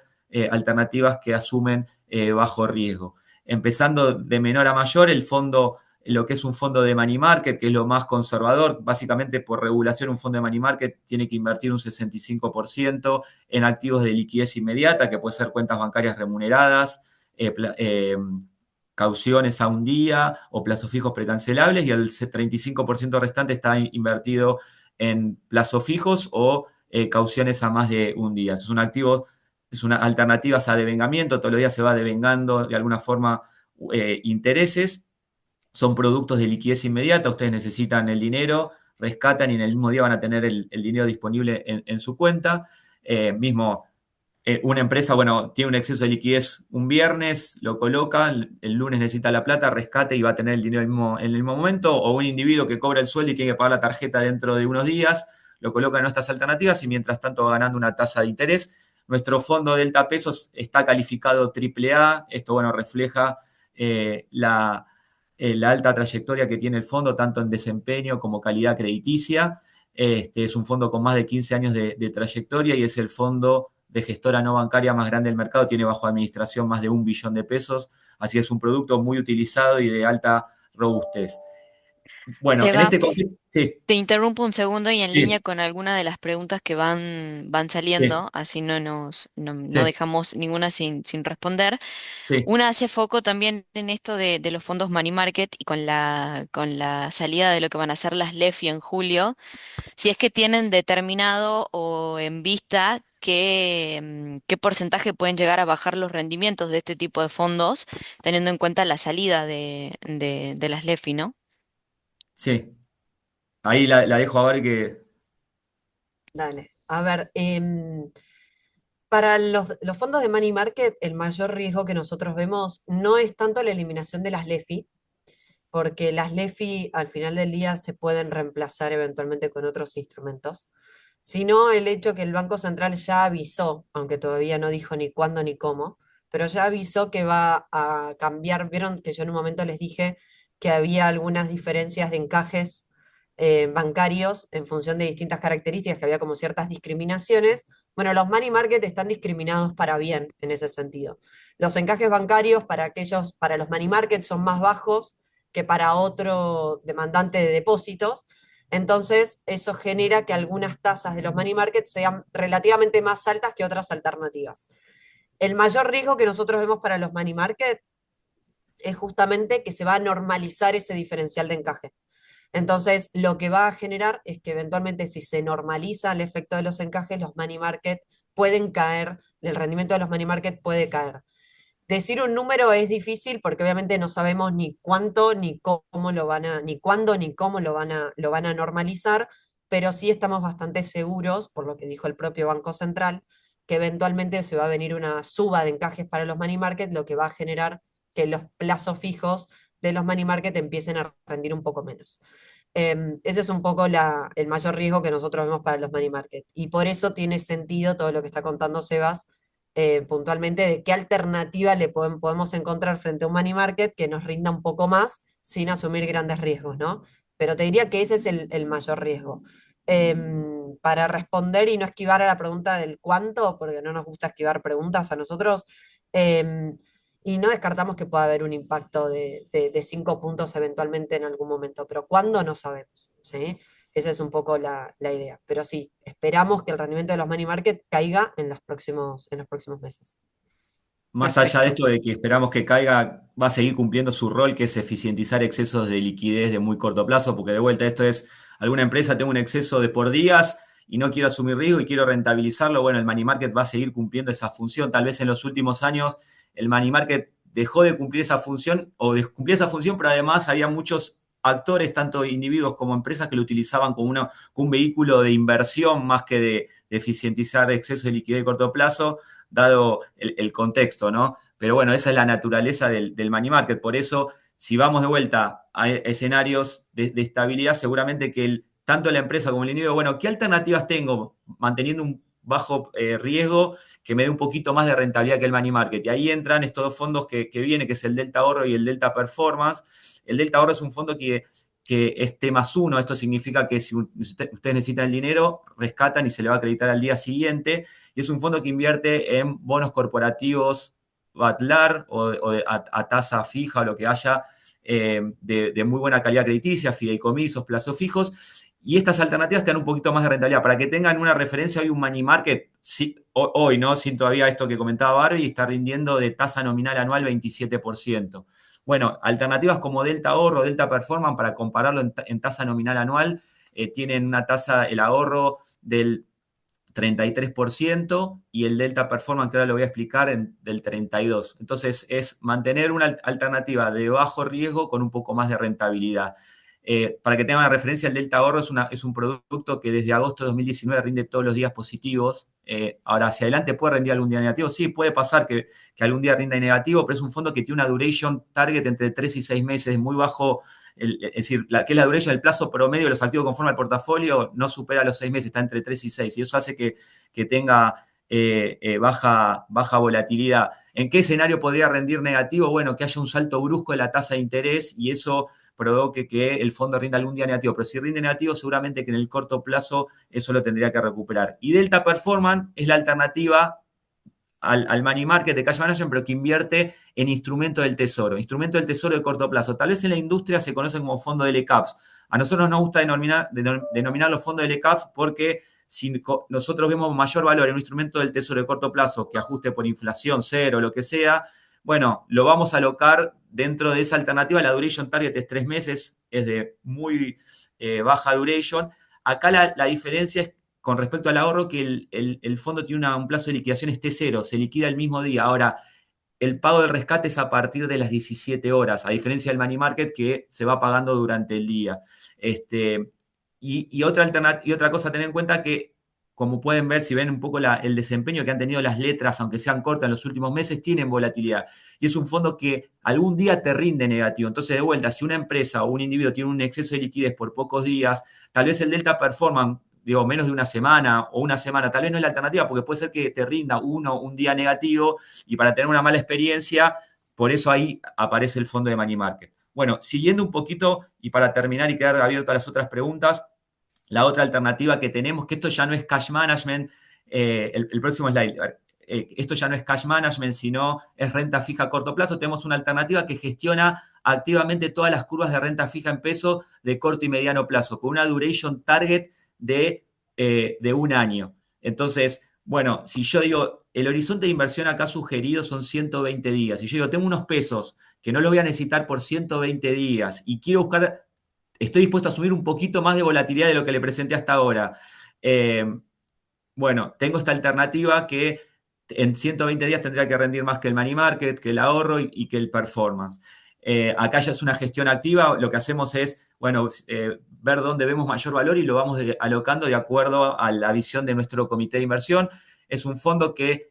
alternativas que asumen bajo riesgo. Empezando de menor a mayor, el fondo, lo que es un fondo de money market, que es lo más conservador, básicamente por regulación un fondo de money market tiene que invertir un 65% en activos de liquidez inmediata, que puede ser cuentas bancarias remuneradas, cauciones a un día o plazos fijos precancelables, y el 35% restante está invertido en plazos fijos o cauciones a más de un día. Es un activo, es una alternativa a devengamiento, todos los días se va devengando de alguna forma intereses. Son productos de liquidez inmediata, ustedes necesitan el dinero, rescatan y en el mismo día van a tener el dinero disponible en su cuenta. Mismo, una empresa, bueno, tiene un exceso de liquidez un viernes, lo coloca, el lunes necesita la plata, rescate y va a tener el dinero en el mismo momento, o un individuo que cobra el sueldo y tiene que pagar la tarjeta dentro de unos días, lo coloca en nuestras alternativas y mientras tanto va ganando una tasa de interés. Nuestro fondo Delta Pesos está calificado AAA, esto, bueno, refleja la alta trayectoria que tiene el fondo, tanto en desempeño como calidad crediticia. Es un fondo con más de 15 años de trayectoria y es el fondo de gestora no bancaria más grande del mercado, tiene bajo administración más de 1 billón de pesos, así es un producto muy utilizado y de alta robustez. Bueno, en Seba, este contexto, sí, te interrumpo un segundo y en línea sí, con alguna de las preguntas que van sí, saliendo, así no sí, dejamos ninguna sin responder. sí, Una hace foco también en esto de los fondos money market y con la salida de lo que van a ser las LEFI en julio, si es que tienen determinado o en vista qué porcentaje pueden llegar a bajar los rendimientos de este tipo de fondos, teniendo en cuenta la salida de las LEFI, ¿no? sí. Ahí la dejo a ver que... Dale. A ver, para los fondos de money market, el mayor riesgo que nosotros vemos no es tanto la eliminación de las LEFI, porque las LEFI al final del día se pueden reemplazar eventualmente con otros instrumentos, sino el hecho que el Banco Central ya avisó, aunque todavía no dijo ni cuándo ni cómo, pero ya avisó que va a cambiar. Vieron que yo en un momento les dije que había algunas diferencias de encajes bancarios en función de distintas características, que había como ciertas discriminaciones. Bueno, los money market están discriminados para bien en ese sentido. Los encajes bancarios para aquellos, para los money market son más bajos que para otro demandante de depósitos. Entonces, eso genera que algunas tasas de los money market sean relativamente más altas que otras alternativas. El mayor riesgo que nosotros vemos para los money market es justamente que se va a normalizar ese diferencial de encaje. Entonces, lo que va a generar es que eventualmente si se normaliza el efecto de los encajes, los money market pueden caer, el rendimiento de los money market puede caer. Decir un número es difícil porque obviamente no sabemos ni cuánto, ni cómo lo van a, ni cuándo, ni cómo lo van a normalizar, pero sí estamos bastante seguros, por lo que dijo el propio Banco Central, que eventualmente se va a venir una suba de encajes para los money market, lo que va a generar que los plazos fijos de los money market empiecen a rendir un poco menos. Ese es un poco el mayor riesgo que nosotros vemos para los money market. Y por eso tiene sentido todo lo que está contando Sebas puntualmente de qué alternativa podemos encontrar frente a un money market que nos rinda un poco más sin asumir grandes riesgos, ¿no? Pero te diría que ese es el mayor riesgo. Para responder y no esquivar a la pregunta del cuánto, porque no nos gusta esquivar preguntas a nosotros, em, y no descartamos que pueda haber un impacto de 5 puntos eventualmente en algún momento, pero cuándo no sabemos, ¿sí? Esa es un poco la idea. Pero sí, esperamos que el rendimiento de los money market caiga en los próximos meses. Más allá de Respecto. esto de que esperamos que caiga, va a seguir cumpliendo su rol, que es eficientizar excesos de liquidez de muy corto plazo, porque de vuelta esto es, alguna empresa tengo un exceso de por días y no quiero asumir riesgo y quiero rentabilizarlo, bueno, el money market va a seguir cumpliendo esa función. Tal vez en los últimos años el money market dejó de cumplir esa función o de cumplir esa función, pero además había muchos actores, tanto individuos como empresas, que lo utilizaban como, como un vehículo de inversión más que de eficientizar excesos de liquidez de corto plazo dado el contexto, ¿no? Pero bueno, esa es la naturaleza del money market. Por eso, si vamos de vuelta a escenarios de estabilidad, seguramente que tanto la empresa como el individuo, bueno, ¿qué alternativas tengo manteniendo un bajo riesgo que me dé un poquito más de rentabilidad que el money market? Y ahí entran estos dos fondos que vienen, que es el Delta Ahorro y el Delta Performance. El Delta Ahorro es un fondo que es T+1, esto significa que si ustedes necesitan el dinero, rescatan y se le va a acreditar al día siguiente, y es un fondo que invierte en bonos corporativos BATLAR a tasa fija o lo que haya, de muy buena calidad crediticia, fideicomisos, plazos fijos, y estas alternativas te dan un poquito más de rentabilidad. Para que tengan una referencia, hoy un money market, sí, hoy, ¿no? Sin todavía esto que comentaba Barbie, está rindiendo de tasa nominal anual 27%. Bueno, alternativas como Delta Ahorro, Delta Performance, para compararlo en tasa nominal anual, tienen una tasa, el ahorro del 33% y el Delta Performance, que ahora lo voy a explicar, del 32%. Entonces, es mantener una alternativa de bajo riesgo con un poco más de rentabilidad. Para que tengan una referencia, el Delta Ahorro es un producto que desde agosto de 2019 rinde todos los días positivos. Ahora, hacia adelante puede rendir algún día negativo. Sí, puede pasar que algún día rinda negativo, pero es un fondo que tiene una duration target entre 3 y 6 meses, muy bajo. Es decir, que es la duración del plazo promedio de los activos conforme al portafolio, no supera los 6 meses, está entre 3 y 6. Y eso hace que tenga baja volatilidad. ¿En qué escenario podría rendir negativo? Bueno, que haya un salto brusco de la tasa de interés y eso provoque que el fondo rinda algún día negativo. Pero si rinde negativo, seguramente que en el corto plazo eso lo tendría que recuperar. Y Delta Performance es la alternativa al money market de cash management, pero que invierte en instrumento del tesoro, instrumento del tesoro de corto plazo. Tal vez en la industria se conocen como fondo de LCAPs. A nosotros nos gusta denominar los fondos de LCAPs porque si nosotros vemos mayor valor en un instrumento del tesoro de corto plazo que ajuste por inflación, cero, lo que sea, bueno, lo vamos a alocar dentro de esa alternativa. La duration target es 3 meses, es de muy baja duration. Acá la diferencia es con respecto al ahorro, que el fondo tiene un plazo de liquidación esté cero, se liquida el mismo día. Ahora, el pago del rescate es a partir de las 17 horas, a diferencia del money market que se va pagando durante el día. Y otra cosa a tener en cuenta que, como pueden ver, si ven un poco el desempeño que han tenido las letras, aunque sean cortas en los últimos meses, tienen volatilidad. Y es un fondo que algún día te rinde negativo. Entonces, de vuelta, si una empresa o un individuo tiene un exceso de liquidez por pocos días, tal vez el Delta Performance, digo, menos de una semana o una semana, tal vez no es la alternativa, porque puede ser que te rinda un día negativo y para tener una mala experiencia, por eso ahí aparece el fondo de money market. Bueno, siguiendo un poquito y para terminar y quedar abierto a las otras preguntas, la otra alternativa que tenemos, que esto ya no es cash management, el próximo slide, esto ya no es cash management, sino es renta fija a corto plazo. Tenemos una alternativa que gestiona activamente todas las curvas de renta fija en peso de corto y mediano plazo, con una duration target de un año. Entonces, bueno, si yo digo, el horizonte de inversión acá sugerido son 120 días. Y yo digo, tengo unos pesos que no los voy a necesitar por 120 días y quiero buscar, estoy dispuesto a asumir un poquito más de volatilidad de lo que le presenté hasta ahora. Eh, bueno, tengo esta alternativa que en 120 días tendría que rendir más que el money market, que el ahorro y que el performance. Acá ya es una gestión activa, lo que hacemos es, bueno, ver dónde vemos mayor valor y lo vamos alocando de acuerdo a la visión de nuestro comité de inversión. Es un fondo que,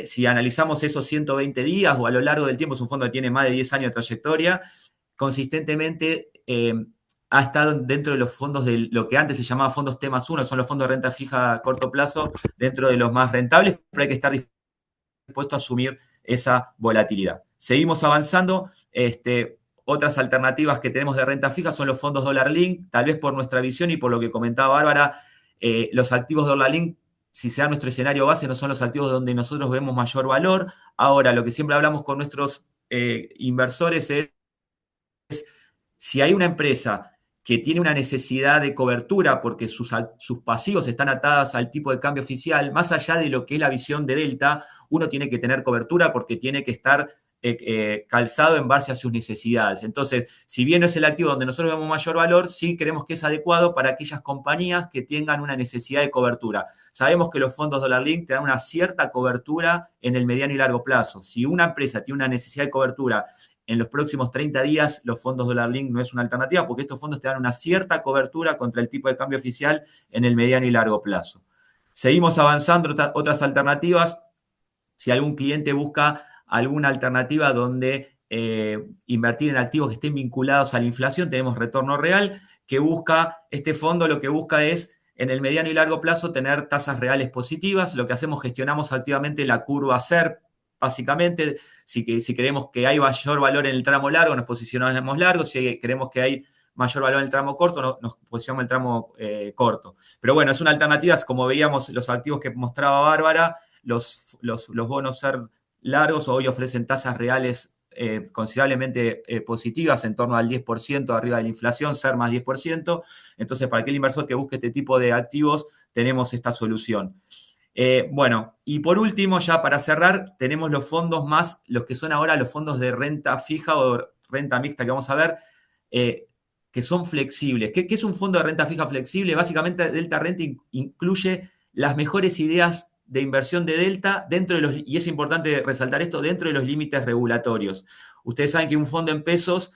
si analizamos esos 120 días o a lo largo del tiempo, es un fondo que tiene más de 10 años de trayectoria, consistentemente ha estado dentro de los fondos de lo que antes se llamaba fondos T más uno, son los fondos de renta fija a corto plazo, dentro de los más rentables, pero hay que estar dispuesto a asumir esa volatilidad. Seguimos avanzando. Otras alternativas que tenemos de renta fija son los fondos Dollar Link, tal vez por nuestra visión y por lo que comentaba Bárbara, los activos Dollar Link, si se da nuestro escenario base, no son los activos donde nosotros vemos mayor valor. Ahora, lo que siempre hablamos con nuestros inversores es si hay una empresa que tiene una necesidad de cobertura porque sus pasivos están atados al tipo de cambio oficial, más allá de lo que es la visión de Delta, uno tiene que tener cobertura porque tiene que estar calzado en base a sus necesidades. Entonces, si bien no es el activo donde nosotros vemos mayor valor, sí creemos que es adecuado para aquellas compañías que tengan una necesidad de cobertura. Sabemos que los fondos Dollar Link te dan una cierta cobertura en el mediano y largo plazo. Si una empresa tiene una necesidad de cobertura en los próximos 30 días, los fondos Dollar Link no es una alternativa porque estos fondos te dan una cierta cobertura contra el tipo de cambio oficial en el mediano y largo plazo. Seguimos avanzando otras alternativas. Si algún cliente busca alguna alternativa donde invertir en activos que estén vinculados a la inflación, tenemos Retorno Real, que busca, este fondo lo que busca es en el mediano y largo plazo tener tasas reales positivas. Lo que hacemos, gestionamos activamente la curva SER. Básicamente, si creemos que hay mayor valor en el tramo largo, nos posicionamos largo. Si creemos que hay mayor valor en el tramo corto, nos posicionamos en el tramo corto. Pero bueno, es una alternativa, como veíamos los activos que mostraba Bárbara, los bonos SER largos hoy ofrecen tasas reales considerablemente positivas, en torno al 10% arriba de la inflación, SER más 10%. Entonces, para aquel inversor que busque este tipo de activos, tenemos esta solución. Bueno, y por último, ya para cerrar, tenemos los fondos más, los que son ahora los fondos de renta fija o renta mixta que vamos a ver, que son flexibles. ¿Qué es un fondo de renta fija flexible? Básicamente, Delta Renta incluye las mejores ideas de inversión de Delta dentro de los, y es importante resaltar esto, dentro de los límites regulatorios. Ustedes saben que un fondo en pesos,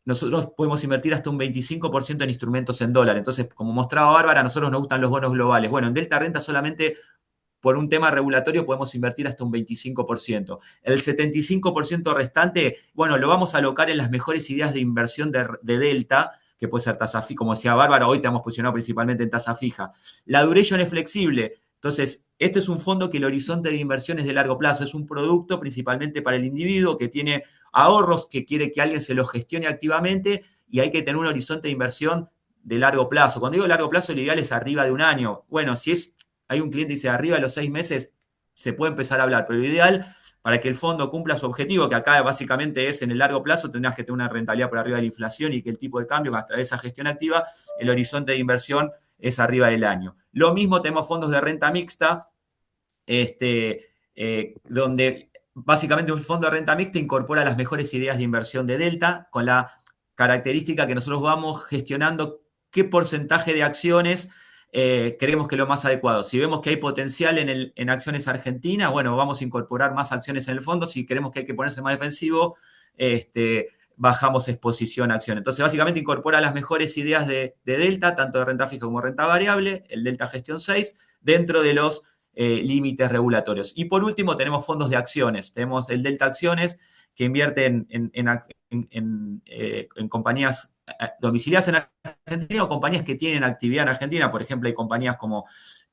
nosotros podemos invertir hasta un 25% en instrumentos en dólar. Entonces, como mostraba Bárbara, a nosotros nos gustan los bonos globales. Bueno, en Delta Renta solamente por un tema regulatorio podemos invertir hasta un 25%. El 75% restante, bueno, lo vamos a alocar en las mejores ideas de inversión de Delta, que puede ser tasa fija, como decía Bárbara, hoy te hemos posicionado principalmente en tasa fija. La duration es flexible. Entonces, este es un fondo que el horizonte de inversión es de largo plazo, es un producto principalmente para el individuo que tiene ahorros, que quiere que alguien se los gestione activamente y hay que tener un horizonte de inversión de largo plazo. Cuando digo largo plazo, el ideal es arriba de un año. Bueno, si hay un cliente que dice arriba de los 6 meses, se puede empezar a hablar, pero lo ideal para que el fondo cumpla su objetivo, que acá básicamente es en el largo plazo, tendrás que tener una rentabilidad por arriba de la inflación y que el tipo de cambio, a través de esa gestión activa, el horizonte de inversión es arriba del año. Lo mismo tenemos fondos de renta mixta, donde básicamente un fondo de renta mixta incorpora las mejores ideas de inversión de Delta, con la característica que nosotros vamos gestionando qué porcentaje de acciones creemos que es lo más adecuado. Si vemos que hay potencial en acciones argentinas, bueno, vamos a incorporar más acciones en el fondo. Si creemos que hay que ponerse más defensivo, bajamos exposición a acción. Entonces, básicamente incorpora las mejores ideas de Delta, tanto de renta fija como renta variable, el Delta Gestión 6, dentro de los límites regulatorios. Y por último, tenemos fondos de acciones. Tenemos el Delta Acciones, que invierte en compañías domiciliadas en Argentina o compañías que tienen actividad en Argentina. Por ejemplo, hay compañías como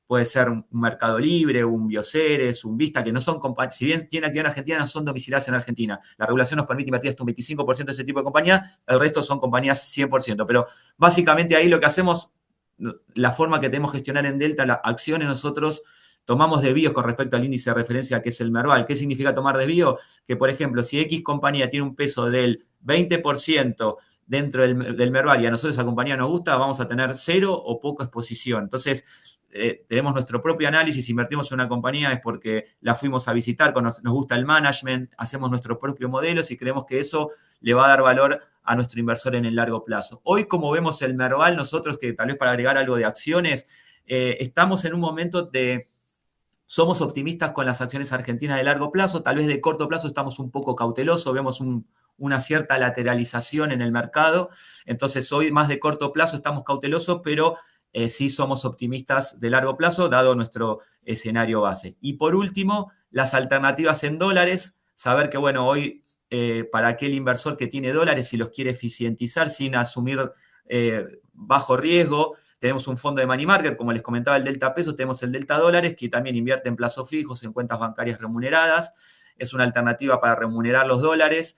puede ser un Mercado Libre, un Bioceres, un Vista, que no son compañías, si bien tienen actividad en Argentina, no son domiciliadas en Argentina. La regulación nos permite invertir hasta un 25% de ese tipo de compañías, el resto son compañías 100%. Pero básicamente ahí lo que hacemos, la forma que tenemos que gestionar en Delta, las acciones nosotros tomamos desvíos con respecto al índice de referencia que es el Merval. ¿Qué significa tomar desvío? Que, por ejemplo, si X compañía tiene un peso del 20% dentro del Merval y a nosotros esa compañía nos gusta, vamos a tener cero o poca exposición. Entonces, tenemos nuestro propio análisis, invertimos en una compañía es porque la fuimos a visitar, nos gusta el management, hacemos nuestros propios modelos y creemos que eso le va a dar valor a nuestro inversor en el largo plazo. Hoy, como vemos el Merval, nosotros que tal vez para agregar algo de acciones, estamos en un momento de somos optimistas con las acciones argentinas de largo plazo, tal vez de corto plazo estamos un poco cautelosos, vemos una cierta lateralización en el mercado, entonces hoy más de corto plazo estamos cautelosos, pero sí somos optimistas de largo plazo, dado nuestro escenario base. Y por último, las alternativas en dólares, saber que, bueno, hoy para aquel inversor que tiene dólares y los quiere eficientizar sin asumir bajo riesgo, tenemos un fondo de money market, como les comentaba, el Delta Pesos, tenemos el Delta Dólares, que también invierte en plazos fijos, en cuentas bancarias remuneradas. Es una alternativa para remunerar los dólares.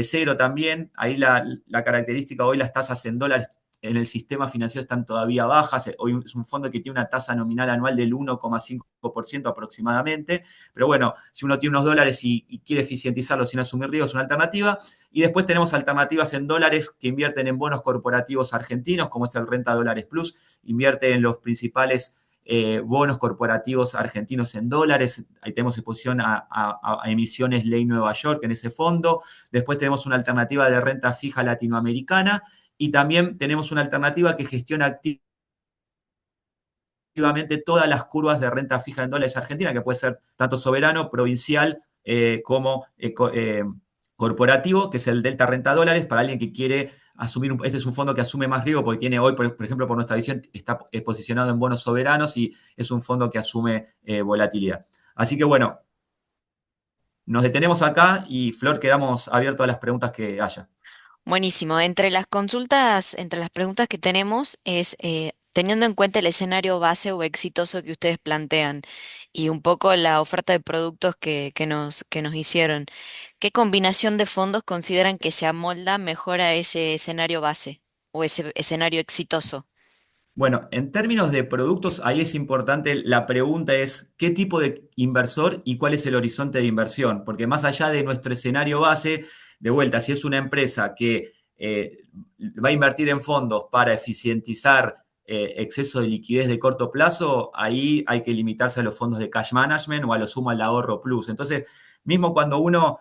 Cero también, ahí la característica, hoy las tasas en dólares en el sistema financiero están todavía bajas. Hoy es un fondo que tiene una tasa nominal anual del 1,5% aproximadamente. Pero bueno, si uno tiene unos dólares y quiere eficientizarlos sin asumir riesgos, es una alternativa. Y después tenemos alternativas en dólares que invierten en bonos corporativos argentinos, como es el Renta Dólares Plus, invierte en los principales bonos corporativos argentinos en dólares. Ahí tenemos exposición a emisiones Ley Nueva York en ese fondo. Después tenemos una alternativa de renta fija latinoamericana y también tenemos una alternativa que gestiona activamente todas las curvas de renta fija en dólares argentina, que puede ser tanto soberano, provincial, como corporativo, que es el Delta Renta Dólares, para alguien que quiere asumir, ese es un fondo que asume más riesgo porque tiene hoy, por ejemplo, por nuestra visión, está posicionado en bonos soberanos y es un fondo que asume volatilidad. Así que bueno, nos detenemos acá y Flor, quedamos abiertos a las preguntas que haya. Buenísimo. Entre las consultas, entre las preguntas que tenemos es, teniendo en cuenta el escenario base o exitoso que ustedes plantean y un poco la oferta de productos que nos hicieron, ¿qué combinación de fondos consideran que se amolda mejor a ese escenario base o ese escenario exitoso? Bueno, en términos de productos, ahí es importante, la pregunta es qué tipo de inversor y cuál es el horizonte de inversión, porque más allá de nuestro escenario base, de vuelta, si es una empresa que va a invertir en fondos para eficientizar exceso de liquidez de corto plazo, ahí hay que limitarse a los fondos de cash management o a lo sumo al ahorro plus. Entonces, mismo cuando uno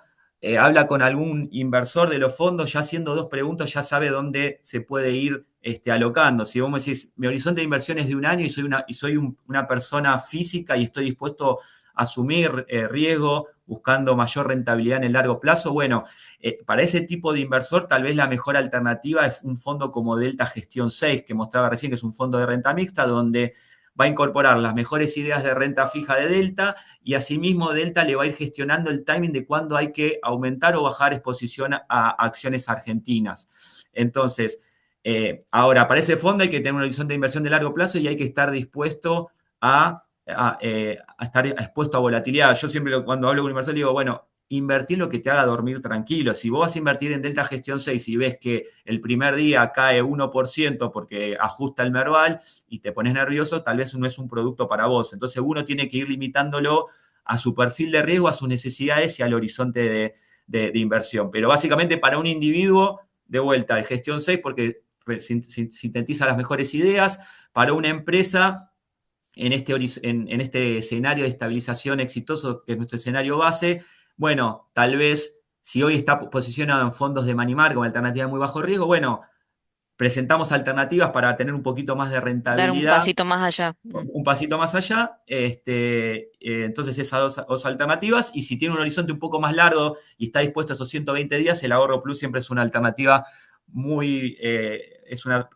habla con algún inversor de los fondos, ya haciendo dos preguntas, ya sabe dónde se puede ir alocando. Si vos me decís, mi horizonte de inversión es de un año y soy una persona física y estoy dispuesto a asumir riesgo buscando mayor rentabilidad en el largo plazo, bueno, para ese tipo de inversor tal vez la mejor alternativa es un fondo como Delta Gestión 6, que mostraba recién, que es un fondo de renta mixta, donde va a incorporar las mejores ideas de renta fija de Delta y asimismo Delta le va a ir gestionando el timing de cuándo hay que aumentar o bajar exposición a acciones argentinas. Entonces, ahora, para ese fondo hay que tener un horizonte de inversión de largo plazo y hay que estar dispuesto a estar expuesto a volatilidad. Yo siempre cuando hablo con un inversor digo, bueno, invertir lo que te haga dormir tranquilo. Si vos vas a invertir en Delta Gestión 6 y ves que el primer día cae 1% porque ajusta el Merval y te pones nervioso, tal vez no es un producto para vos. Entonces uno tiene que ir limitándolo a su perfil de riesgo, a sus necesidades y al horizonte de inversión. Pero básicamente para un individuo, de vuelta, el Gestión 6 porque sintetiza las mejores ideas, para una empresa en este escenario de estabilización exitoso, que es nuestro escenario base, bueno, tal vez si hoy está posicionado en fondos de money market como alternativa de muy bajo riesgo, bueno, presentamos alternativas para tener un poquito más de Dar un rentabilidad, pasito más allá. un pasito más allá. Entonces esas dos alternativas, y si tiene un horizonte un poco más largo y está dispuesto a esos 120 días, el ahorro plus siempre es una alternativa es una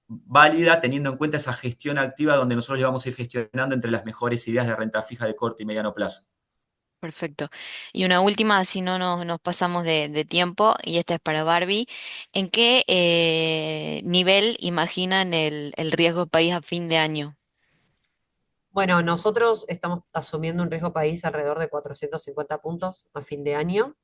válida teniendo en cuenta esa gestión activa donde nosotros le vamos a ir gestionando entre las mejores ideas de renta fija de corto y mediano plazo. Perfecto. Y una última, si no nos pasamos de tiempo, y esta es para Barbie. ¿En qué nivel imaginan el riesgo país a fin de año? Bueno, nosotros estamos asumiendo un riesgo país alrededor de 450 puntos a fin de año.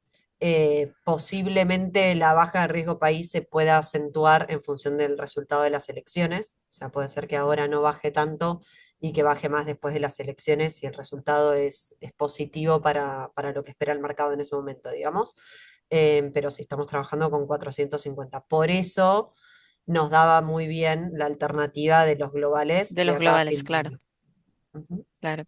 Posiblemente la baja de riesgo país se pueda acentuar en función del resultado de las elecciones. O sea, puede ser que ahora no baje tanto y que baje más después de las elecciones si el resultado es positivo para lo que espera el mercado en ese momento, digamos. Pero sí estamos trabajando con 450. Por eso nos daba muy bien la alternativa de los globales De de los acá a globales, fin de claro. año. Ujú. Claro.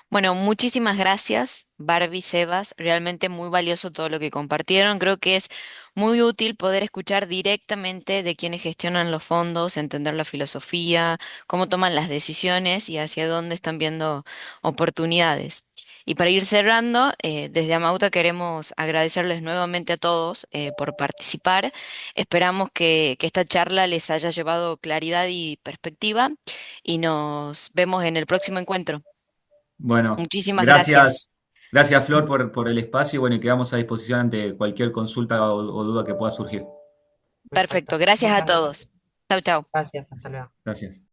Bueno, muchísimas gracias, Barbie, Sebas. Realmente muy valioso todo lo que compartieron. Creo que es muy útil poder escuchar directamente de quienes gestionan los fondos, entender la filosofía, cómo toman las decisiones y hacia dónde están viendo oportunidades. Y para ir cerrando, desde Amauta queremos agradecerles nuevamente a todos por participar. Esperamos que esta charla les haya llevado claridad y perspectiva y nos vemos en el próximo encuentro. Bueno, Muchísimas gracias. gracias, gracias Flor por el espacio y bueno, y quedamos a disposición ante cualquier consulta o duda que pueda surgir. Perfecto, Exacto. gracias a Muchas todos. Chau, chau. gracias. Hasta luego. Gracias.